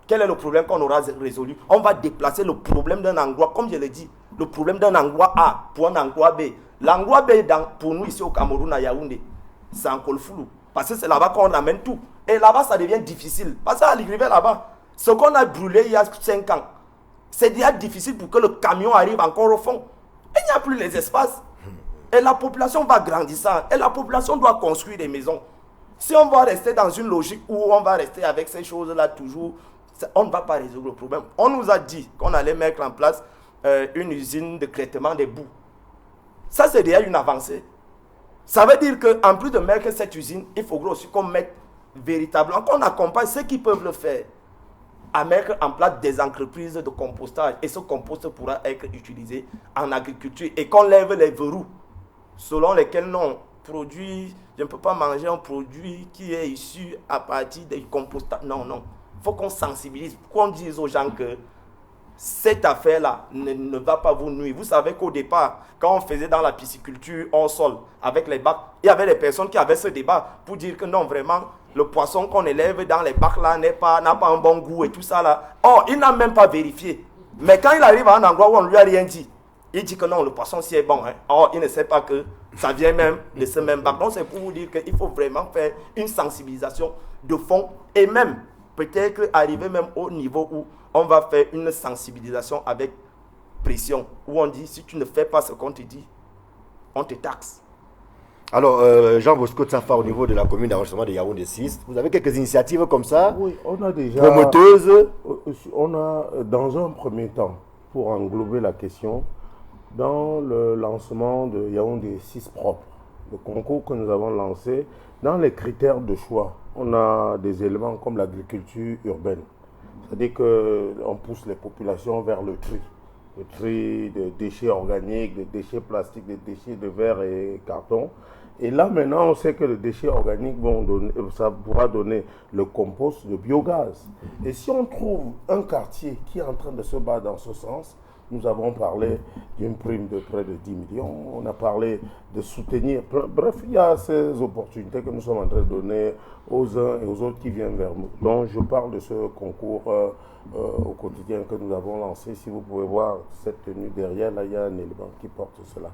quel est le problème qu'on aura résolu? On va déplacer le problème d'un endroit, comme je l'ai dit, le problème d'un endroit A pour un endroit B. L'endroit B, pour nous ici au Cameroun, à Yaoundé, c'est en Kolfoulou. Parce que c'est là-bas qu'on amène tout. Et là-bas, ça devient difficile. Parce qu'à l'arrivée là-bas, ce qu'on a brûlé il y a 5 ans, c'est déjà difficile pour que le camion arrive encore au fond. Il n'y a plus les espaces. Et la population va grandissant. Et la population doit construire des maisons. Si on va rester dans une logique où on va rester avec ces choses-là toujours, on ne va pas résoudre le problème. On nous a dit qu'on allait mettre en place une usine de traitement des boues. Ça, c'est déjà une avancée. Ça veut dire qu'en plus de mettre cette usine, il faudra aussi qu'on mette véritablement, qu'on accompagne ceux qui peuvent le faire. à mettre en place des entreprises de compostage. Et ce compost pourra être utilisé en agriculture. Et qu'on lève les verrous selon lesquels non, produit, je ne peux pas manger un produit qui est issu à partir du compostage. Non, non. Il faut qu'on sensibilise, qu'on dise aux gens que cette affaire-là ne va pas vous nuire. Vous savez qu'au départ, quand on faisait dans la pisciculture hors sol, avec les bacs, il y avait des personnes qui avaient ce débat pour dire que non, vraiment, le poisson qu'on élève dans les bacs là n'a pas un bon goût et tout ça là. Or, il n'a même pas vérifié. Mais quand il arrive à un endroit où on ne lui a rien dit, il dit que non, le poisson si est bon. Hein. Or, il ne sait pas que ça vient même de ce même bac. Donc, c'est pour vous dire qu'il faut vraiment faire une sensibilisation de fond et même, peut-être arriver même au niveau où on va faire une sensibilisation avec pression, où on dit, si tu ne fais pas ce qu'on te dit, on te taxe. Alors, Jean Bosco Tsafa, au niveau de la commune d'arrondissement de Yaoundé 6, vous avez quelques initiatives comme ça? Oui, on a déjà... Promoteuses? On a, dans un premier temps, pour englober la question, dans le lancement de Yaoundé 6 propre, le concours que nous avons lancé, dans les critères de choix, on a des éléments comme l'agriculture urbaine. C'est-à-dire qu'on pousse les populations vers le tri de déchets organiques, de déchets plastiques, de déchets de verre et carton. Et là, maintenant, on sait que les déchets organiques ça pourra donner le compost, le biogaz. Et si on trouve un quartier qui est en train de se battre dans ce sens, nous avons parlé d'une prime de près de 10 millions, on a parlé de soutenir. Bref, il y a ces opportunités que nous sommes en train de donner aux uns et aux autres qui viennent vers nous. Donc, je parle de ce concours au quotidien que nous avons lancé. Si vous pouvez voir cette tenue derrière, là, il y a un élément qui porte cela.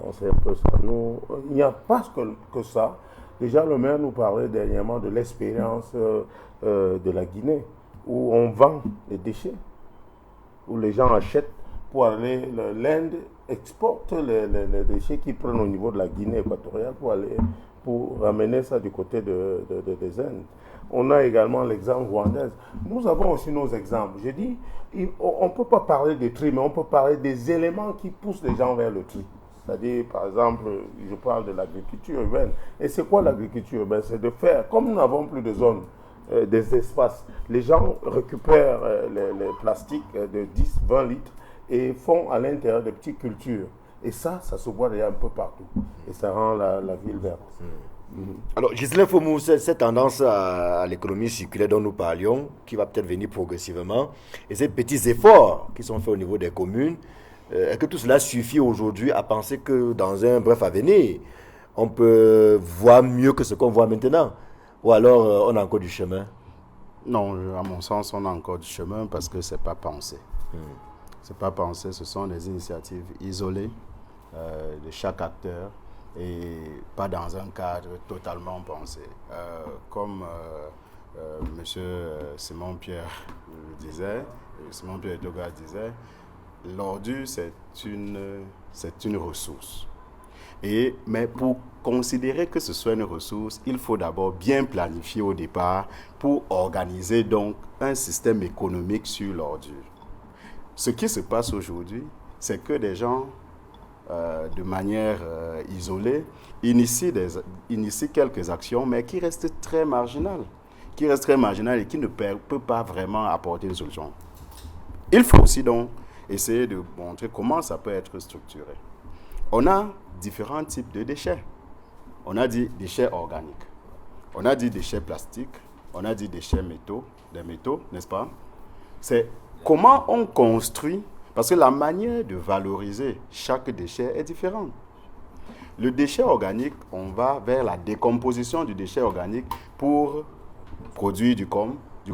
Donc, c'est un peu ça. Nous, il n'y a pas que ça. Déjà, le maire nous parlait dernièrement de l'expérience de la Guinée, où on vend les déchets, où les gens achètent pour aller, l'Inde exporte les déchets qu'ils prennent au niveau de la Guinée équatoriale pour ramener ça du côté des Indes. On a également l'exemple rwandais. Nous avons aussi nos exemples. Je dis, on ne peut pas parler de tri, mais on peut parler des éléments qui poussent les gens vers le tri. C'est-à-dire, par exemple, je parle de l'agriculture urbaine. Et c'est quoi l'agriculture urbaine? C'est de faire, comme nous n'avons plus de zones, des espaces, les gens récupèrent les plastiques de 10, 20 litres et font à l'intérieur des petites cultures. Et ça se voit déjà un peu partout. Et ça rend la ville verte. Alors, Ghislain Fomou, cette tendance à l'économie circulaire dont nous parlions, qui va peut-être venir progressivement, et ces petits efforts qui sont faits au niveau des communes, est-ce que tout cela suffit aujourd'hui à penser que dans un bref avenir, on peut voir mieux que ce qu'on voit maintenant? Ou alors on a encore du chemin? Non, à mon sens, on a encore du chemin parce que ce n'est pas pensé. C'est pas pensé, ce sont des initiatives isolées de chaque acteur et pas dans un cadre totalement pensé. Comme M. Simon-Pierre disait, Simon-Pierre Toga disait, l'ordure c'est une ressource. Mais pour considérer que ce soit une ressource, il faut d'abord bien planifier au départ pour organiser donc un système économique sur l'ordure. Ce qui se passe aujourd'hui, c'est que des gens, de manière isolée, initient quelques actions, mais qui restent très marginales. Et qui ne peuvent pas vraiment apporter une solution. Il faut aussi donc essayer de montrer comment ça peut être structuré. On a différents types de déchets. On a dit déchets organiques. On a dit déchets plastiques. On a dit déchets des métaux, n'est-ce pas? C'est comment on construit, parce que la manière de valoriser chaque déchet est différente. Le déchet organique, on va vers la décomposition du déchet organique pour produire du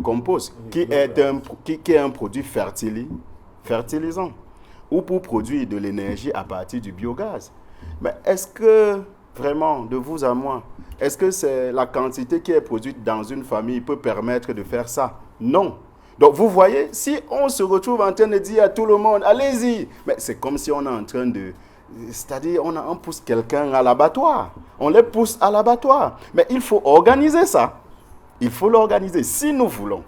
compost, qui est un produit fertilisant, ou pour produire de l'énergie à partir du biogaz. Mais est-ce que, vraiment, de vous à moi, est-ce que c'est la quantité qui est produite dans une famille peut permettre de faire ça? Non. Donc, vous voyez, si on se retrouve en train de dire à tout le monde, allez-y, mais c'est comme si on est en train de... C'est-à-dire, on pousse quelqu'un à l'abattoir. On les pousse à l'abattoir. Mais il faut organiser ça. Il faut l'organiser. Si nous voulons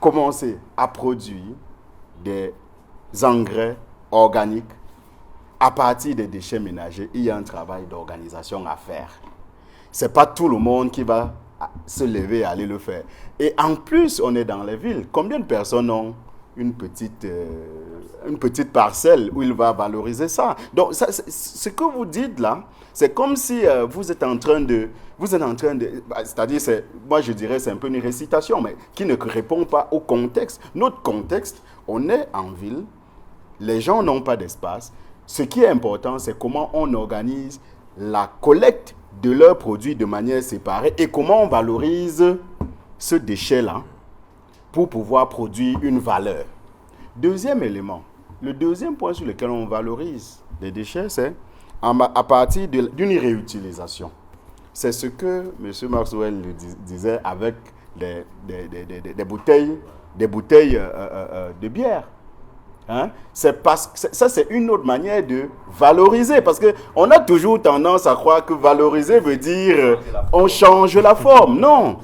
commencer à produire des engrais organiques à partir des déchets ménagers, il y a un travail d'organisation à faire. Ce n'est pas tout le monde qui va se lever et aller le faire. Et en plus, on est dans les villes. Combien de personnes ont une petite parcelle où il va valoriser ça? Donc, ce que vous dites là, c'est comme si vous êtes en train de... C'est-à-dire, moi je dirais, c'est un peu une récitation, mais qui ne répond pas au contexte. Notre contexte, on est en ville, les gens n'ont pas d'espace. Ce qui est important, c'est comment on organise la collecte de leurs produits de manière séparée et comment on valorise ce déchet-là pour pouvoir produire une valeur. Deuxième élément, le deuxième point sur lequel on valorise les déchets, c'est à partir d'une réutilisation. C'est ce que M. Maxwell disait avec des bouteilles de bière. Hein? Ça, c'est une autre manière de valoriser, parce qu'on a toujours tendance à croire que valoriser veut dire on change la forme. Non.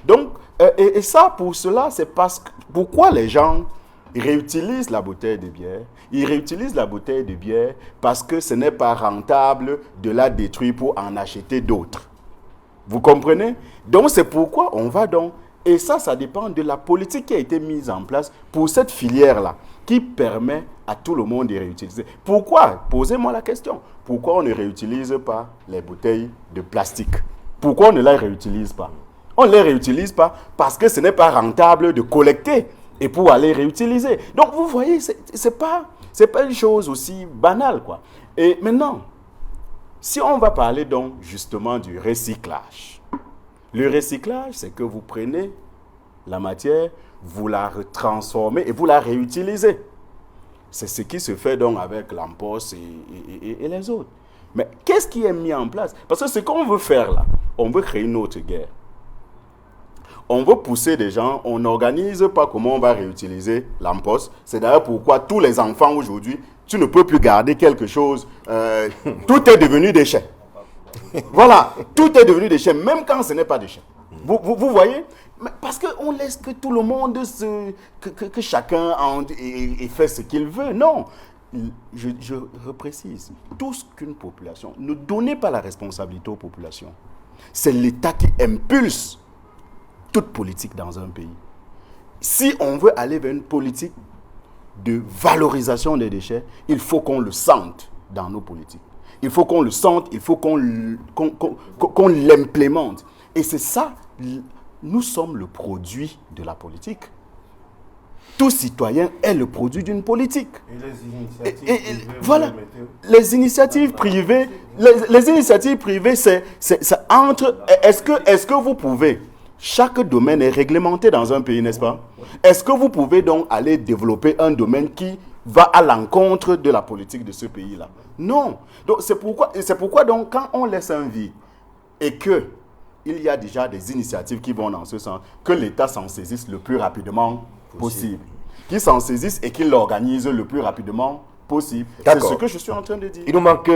Donc, et ça, pour cela, c'est pourquoi les gens réutilisent la bouteille de bière. Ils réutilisent la bouteille de bière parce que ce n'est pas rentable de la détruire pour en acheter d'autres. Vous comprenez? Donc, c'est pourquoi on va donc... Et ça dépend de la politique qui a été mise en place pour cette filière-là, qui permet à tout le monde de réutiliser. Pourquoi? Posez-moi la question. Pourquoi on ne réutilise pas les bouteilles de plastique? Pourquoi on ne les réutilise pas? On ne les réutilise pas parce que ce n'est pas rentable de collecter et pour aller réutiliser. Donc, vous voyez, c'est pas une chose aussi banale, quoi. Et maintenant, si on va parler donc justement du recyclage. Le recyclage, c'est que vous prenez la matière, vous la transformez et vous la réutilisez. C'est ce qui se fait donc avec l'Amposse et les autres. Mais qu'est-ce qui est mis en place? Parce que ce qu'on veut faire là, on veut créer une autre guerre. On veut pousser des gens, on n'organise pas comment on va réutiliser l'Amposse. C'est d'ailleurs pourquoi tous les enfants aujourd'hui, tu ne peux plus garder quelque chose. Tout est devenu déchet. Voilà, tout est devenu déchet, même quand ce n'est pas déchet. Vous voyez? Parce qu'on laisse que tout le monde, que chacun fait ce qu'il veut. Non, je reprécise, tout ce qu'une population, ne donnez pas la responsabilité aux populations. C'est l'État qui impulse toute politique dans un pays. Si on veut aller vers une politique de valorisation des déchets, il faut qu'on le sente dans nos politiques. Il faut qu'on le sente, il faut qu'on l'implémente. Et c'est ça, nous sommes le produit de la politique. Tout citoyen est le produit d'une politique. Et les initiatives privées, voilà, les initiatives privées, les initiatives privées, c'est entre... Est-ce que vous pouvez... Chaque domaine est réglementé dans un pays, n'est-ce pas? Est-ce que vous pouvez donc aller développer un domaine qui va à l'encontre de la politique de ce pays-là? Non. Donc c'est pourquoi donc quand on laisse un vide et que il y a déjà des initiatives qui vont dans ce sens, que l'État s'en saisisse le plus rapidement possible. Qu'il s'en saisisse et qu'il l'organise le plus rapidement possible. C'est ce que je suis en train de dire. Il nous manque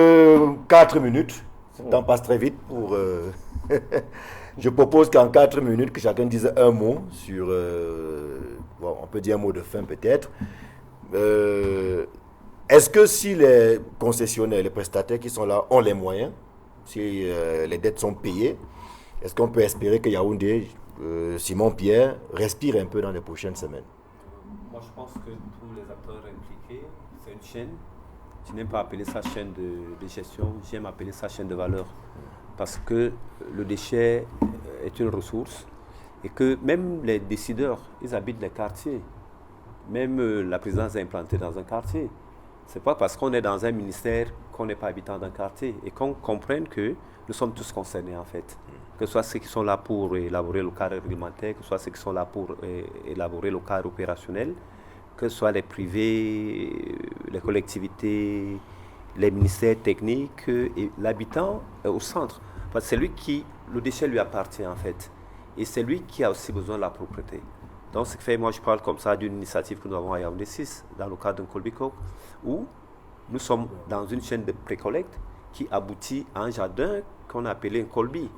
4 minutes. Le temps passe très vite pour... Je propose qu'en 4 minutes, que chacun dise un mot sur... on peut dire un mot de fin peut-être. Est-ce que si les concessionnaires, les prestataires qui sont là ont les moyens, si les dettes sont payées, est-ce qu'on peut espérer que Yaoundé, Simon Pierre, respire un peu dans les prochaines semaines? Moi, je pense que tous les acteurs impliqués, c'est une chaîne. Je n'aime pas appeler ça chaîne de gestion, j'aime appeler ça chaîne de valeur. Parce que le déchet est une ressource et que même les décideurs, ils habitent les quartiers. Même la présidence est implantée dans un quartier. Ce n'est pas parce qu'on est dans un ministère qu'on n'est pas habitant d'un quartier et qu'on comprenne que nous sommes tous concernés en fait. Que ce soit ceux qui sont là pour élaborer le cadre réglementaire, que ce soit ceux qui sont là pour élaborer le cadre opérationnel, que ce soit les privés, les collectivités, les ministères techniques et l'habitant au centre. Parce que c'est lui qui, le déchet lui appartient en fait. Et c'est lui qui a aussi besoin de la propreté. Donc ce qui fait, moi je parle comme ça d'une initiative que nous avons à Yaoundé 6, dans le cadre d'un Kolbiko, où nous sommes dans une chaîne de pré-collecte qui aboutit à un jardin qu'on a appelé un kolbi.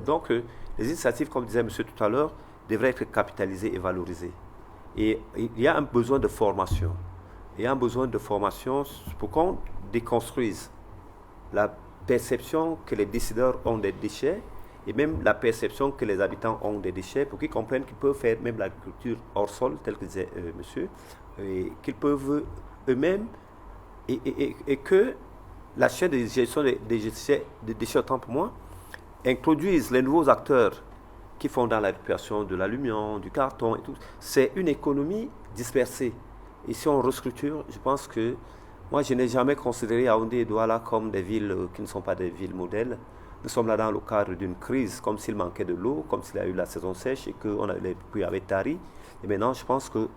Donc les initiatives, comme disait monsieur tout à l'heure, devraient être capitalisées et valorisées. Et il y a un besoin de formation. Il y a un besoin de formation pour qu'on déconstruise la perception que les décideurs ont des déchets et même la perception que les habitants ont des déchets, pour qu'ils comprennent qu'ils peuvent faire même l'agriculture hors sol, tel que disait monsieur, et qu'ils peuvent eux-mêmes, et que la chaîne de gestion des déchets, autant pour moi, introduise les nouveaux acteurs qui font dans la récupération de l'aluminium, du carton et tout. C'est une économie dispersée. Et si on restructure, je pense que moi, je n'ai jamais considéré Yaoundé et Douala comme des villes qui ne sont pas des villes modèles. Nous sommes là dans le cadre d'une crise, comme s'il manquait de l'eau, comme s'il y a eu la saison sèche et que les pluies avaient tari. Et maintenant, je pense que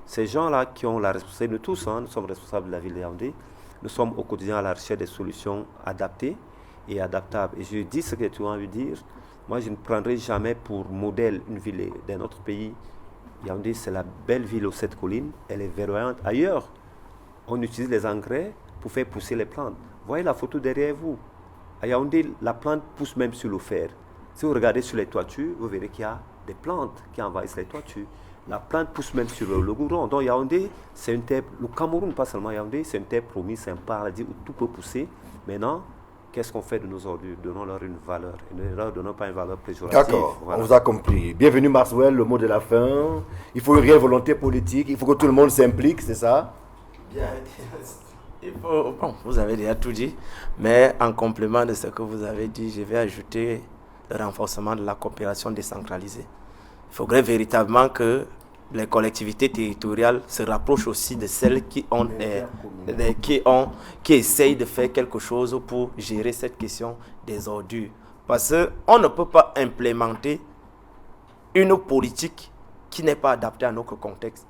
ces gens-là qui ont la responsabilité, nous tous, nous sommes responsables de la ville de Yaoundé, nous sommes au quotidien à la recherche des solutions adaptées et adaptables. Et je dis ce que tu as envie de dire. Moi, je ne prendrai jamais pour modèle une ville d'un autre pays. Yaoundé, c'est la belle ville aux 7 collines. Elle est verdoyante. Ailleurs, on utilise les engrais pour faire pousser les plantes. Voyez la photo derrière vous. À Yaoundé, la plante pousse même sur le fer. Si vous regardez sur les toitures, vous verrez qu'il y a des plantes qui envahissent les toitures. La plante pousse même sur le goudron. Donc Yaoundé, c'est une terre, le Cameroun, pas seulement Yaoundé, c'est une terre promise, c'est un paradis où tout peut pousser. Maintenant, qu'est-ce qu'on fait de nos ordures? Donnons-leur une valeur. Et ne leur donnons pas une valeur péjorative. D'accord, voilà. On vous a compris. Bienvenue Maxwell, le mot de la fin. Il faut une réelle volonté politique, il faut que tout le monde s'implique, c'est ça? Bien, bon, vous avez déjà tout dit, mais en complément de ce que vous avez dit, je vais ajouter le renforcement de la coopération décentralisée. Il faudrait véritablement que les collectivités territoriales se rapprochent aussi de celles qui essayent de faire quelque chose pour gérer cette question des ordures. Parce qu'on ne peut pas implémenter une politique qui n'est pas adaptée à notre contexte.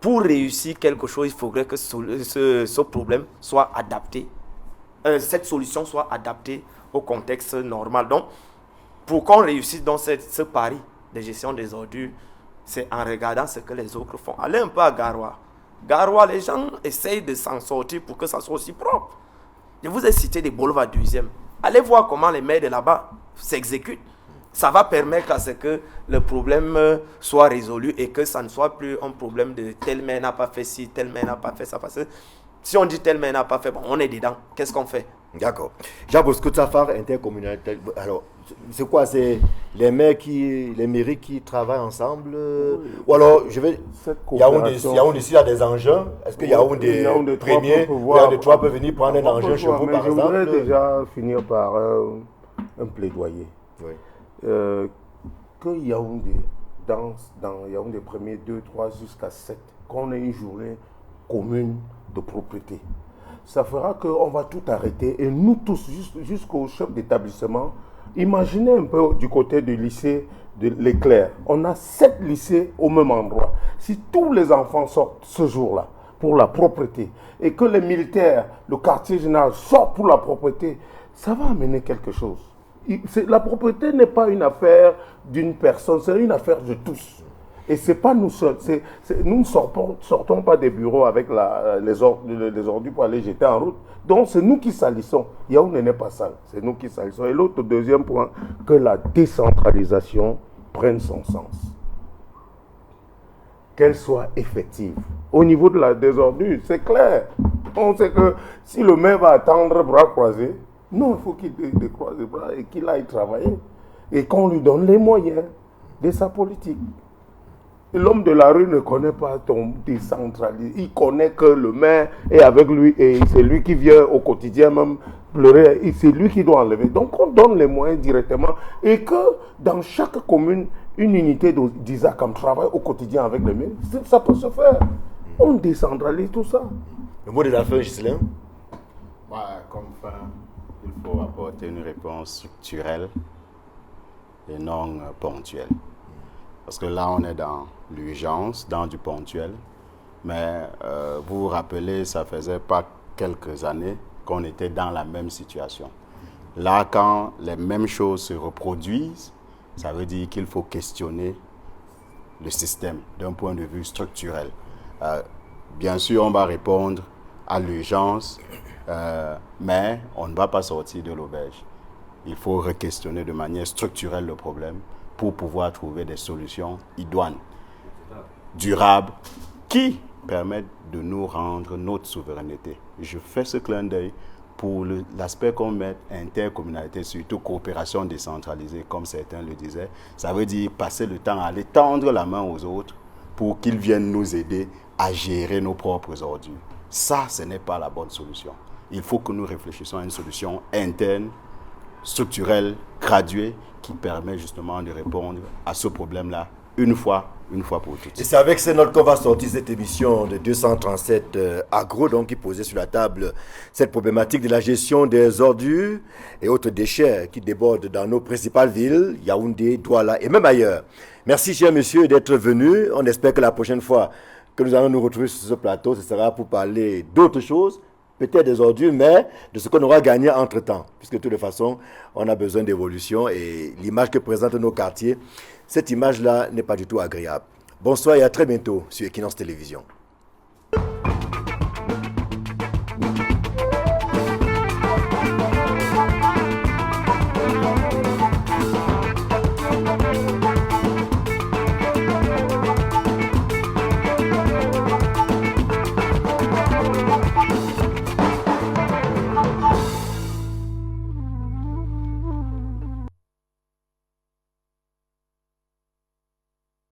Pour réussir quelque chose, il faudrait que ce problème soit adapté, cette solution soit adaptée au contexte normal. Donc, pour qu'on réussisse dans ce pari de gestion des ordures, c'est en regardant ce que les autres font. Allez un peu à Garoua. Garoua, les gens essayent de s'en sortir pour que ça soit aussi propre. Je vous ai cité des boulevards 12e. Allez voir comment les maires de là-bas s'exécutent. Ça va permettre à ce que le problème soit résolu et que ça ne soit plus un problème de tel maire n'a pas fait ci, tel maire n'a pas fait ça. Parce que si on dit tel maire n'a pas fait, bon, on est dedans. Qu'est-ce qu'on fait? D'accord. Jean-Bosco Tsafar, intercommunalité. Alors, c'est quoi? C'est les mairies qui travaillent ensemble? Oui. Ou alors, Yaoundé ici a des engins. Est-ce que Yaoundé premier, Yaoundé 3 peut venir prendre un engin chez vous, par exemple? Je voudrais déjà finir par un plaidoyer. Oui. Que Yaoundé, dans Yaoundé premier, 2, 3 jusqu'à 7, qu'on ait une journée commune de propriété. Ça fera qu'on va tout arrêter et nous tous, jusqu'au chef d'établissement, imaginez un peu du côté du lycée de l'Éclair. On a 7 lycées au même endroit. Si tous les enfants sortent ce jour-là pour la propriété et que les militaires, le quartier général sortent pour la propriété, ça va amener quelque chose. La propriété n'est pas une affaire d'une personne, c'est une affaire de tous. Et ce n'est pas nous seuls. Nous ne sortons pas des bureaux avec les ordures pour aller jeter en route. Donc c'est nous qui salissons. Yaoundé n'est pas sale, c'est nous qui salissons. Et l'autre deuxième point, que la décentralisation prenne son sens. Qu'elle soit effective. Au niveau des ordures, c'est clair. On sait que si le maire va attendre bras croisés, non, il faut qu'il décroise les bras et qu'il aille travailler. Et qu'on lui donne les moyens de sa politique. L'homme de la rue ne connaît pas ton décentralisé. Il connaît que le maire est avec lui et c'est lui qui vient au quotidien même pleurer. Et c'est lui qui doit enlever. Donc on donne les moyens directement et que dans chaque commune, une unité d'ISACAM travaille au quotidien avec le maire. Ça peut se faire. On décentralise tout ça. Le mot de la fin, Ghislain. Comme fin, il faut apporter une réponse structurelle et non ponctuelle. Parce que là, on est dans l'urgence, dans du ponctuel. Mais vous vous rappelez, ça faisait pas quelques années qu'on était dans la même situation. Là, quand les mêmes choses se reproduisent, ça veut dire qu'il faut questionner le système d'un point de vue structurel. Bien sûr, on va répondre à l'urgence, mais on ne va pas sortir de l'auberge. Il faut re-questionner de manière structurelle le problème pour pouvoir trouver des solutions idoines, durables, qui permettent de nous rendre notre souveraineté. Je fais ce clin d'œil pour l'aspect qu'on met intercommunalité, surtout coopération décentralisée, comme certains le disaient, ça veut dire passer le temps à aller tendre la main aux autres pour qu'ils viennent nous aider à gérer nos propres ordures. Ça, ce n'est pas la bonne solution. Il faut que nous réfléchissions à une solution interne, structurelle, graduée, qui permet justement de répondre à ce problème-là une fois pour toutes. Et c'est avec ces notes qu'on va sortir cette émission de 237 Agro, donc qui posait sur la table cette problématique de la gestion des ordures et autres déchets qui débordent dans nos principales villes, Yaoundé, Douala et même ailleurs. Merci, cher monsieur, d'être venu. On espère que la prochaine fois que nous allons nous retrouver sur ce plateau, ce sera pour parler d'autres choses, peut-être des ordures, mais de ce qu'on aura gagné entre-temps. Puisque de toute façon, on a besoin d'évolution et l'image que présentent nos quartiers, cette image-là n'est pas du tout agréable. Bonsoir et à très bientôt sur Equinox Télévision.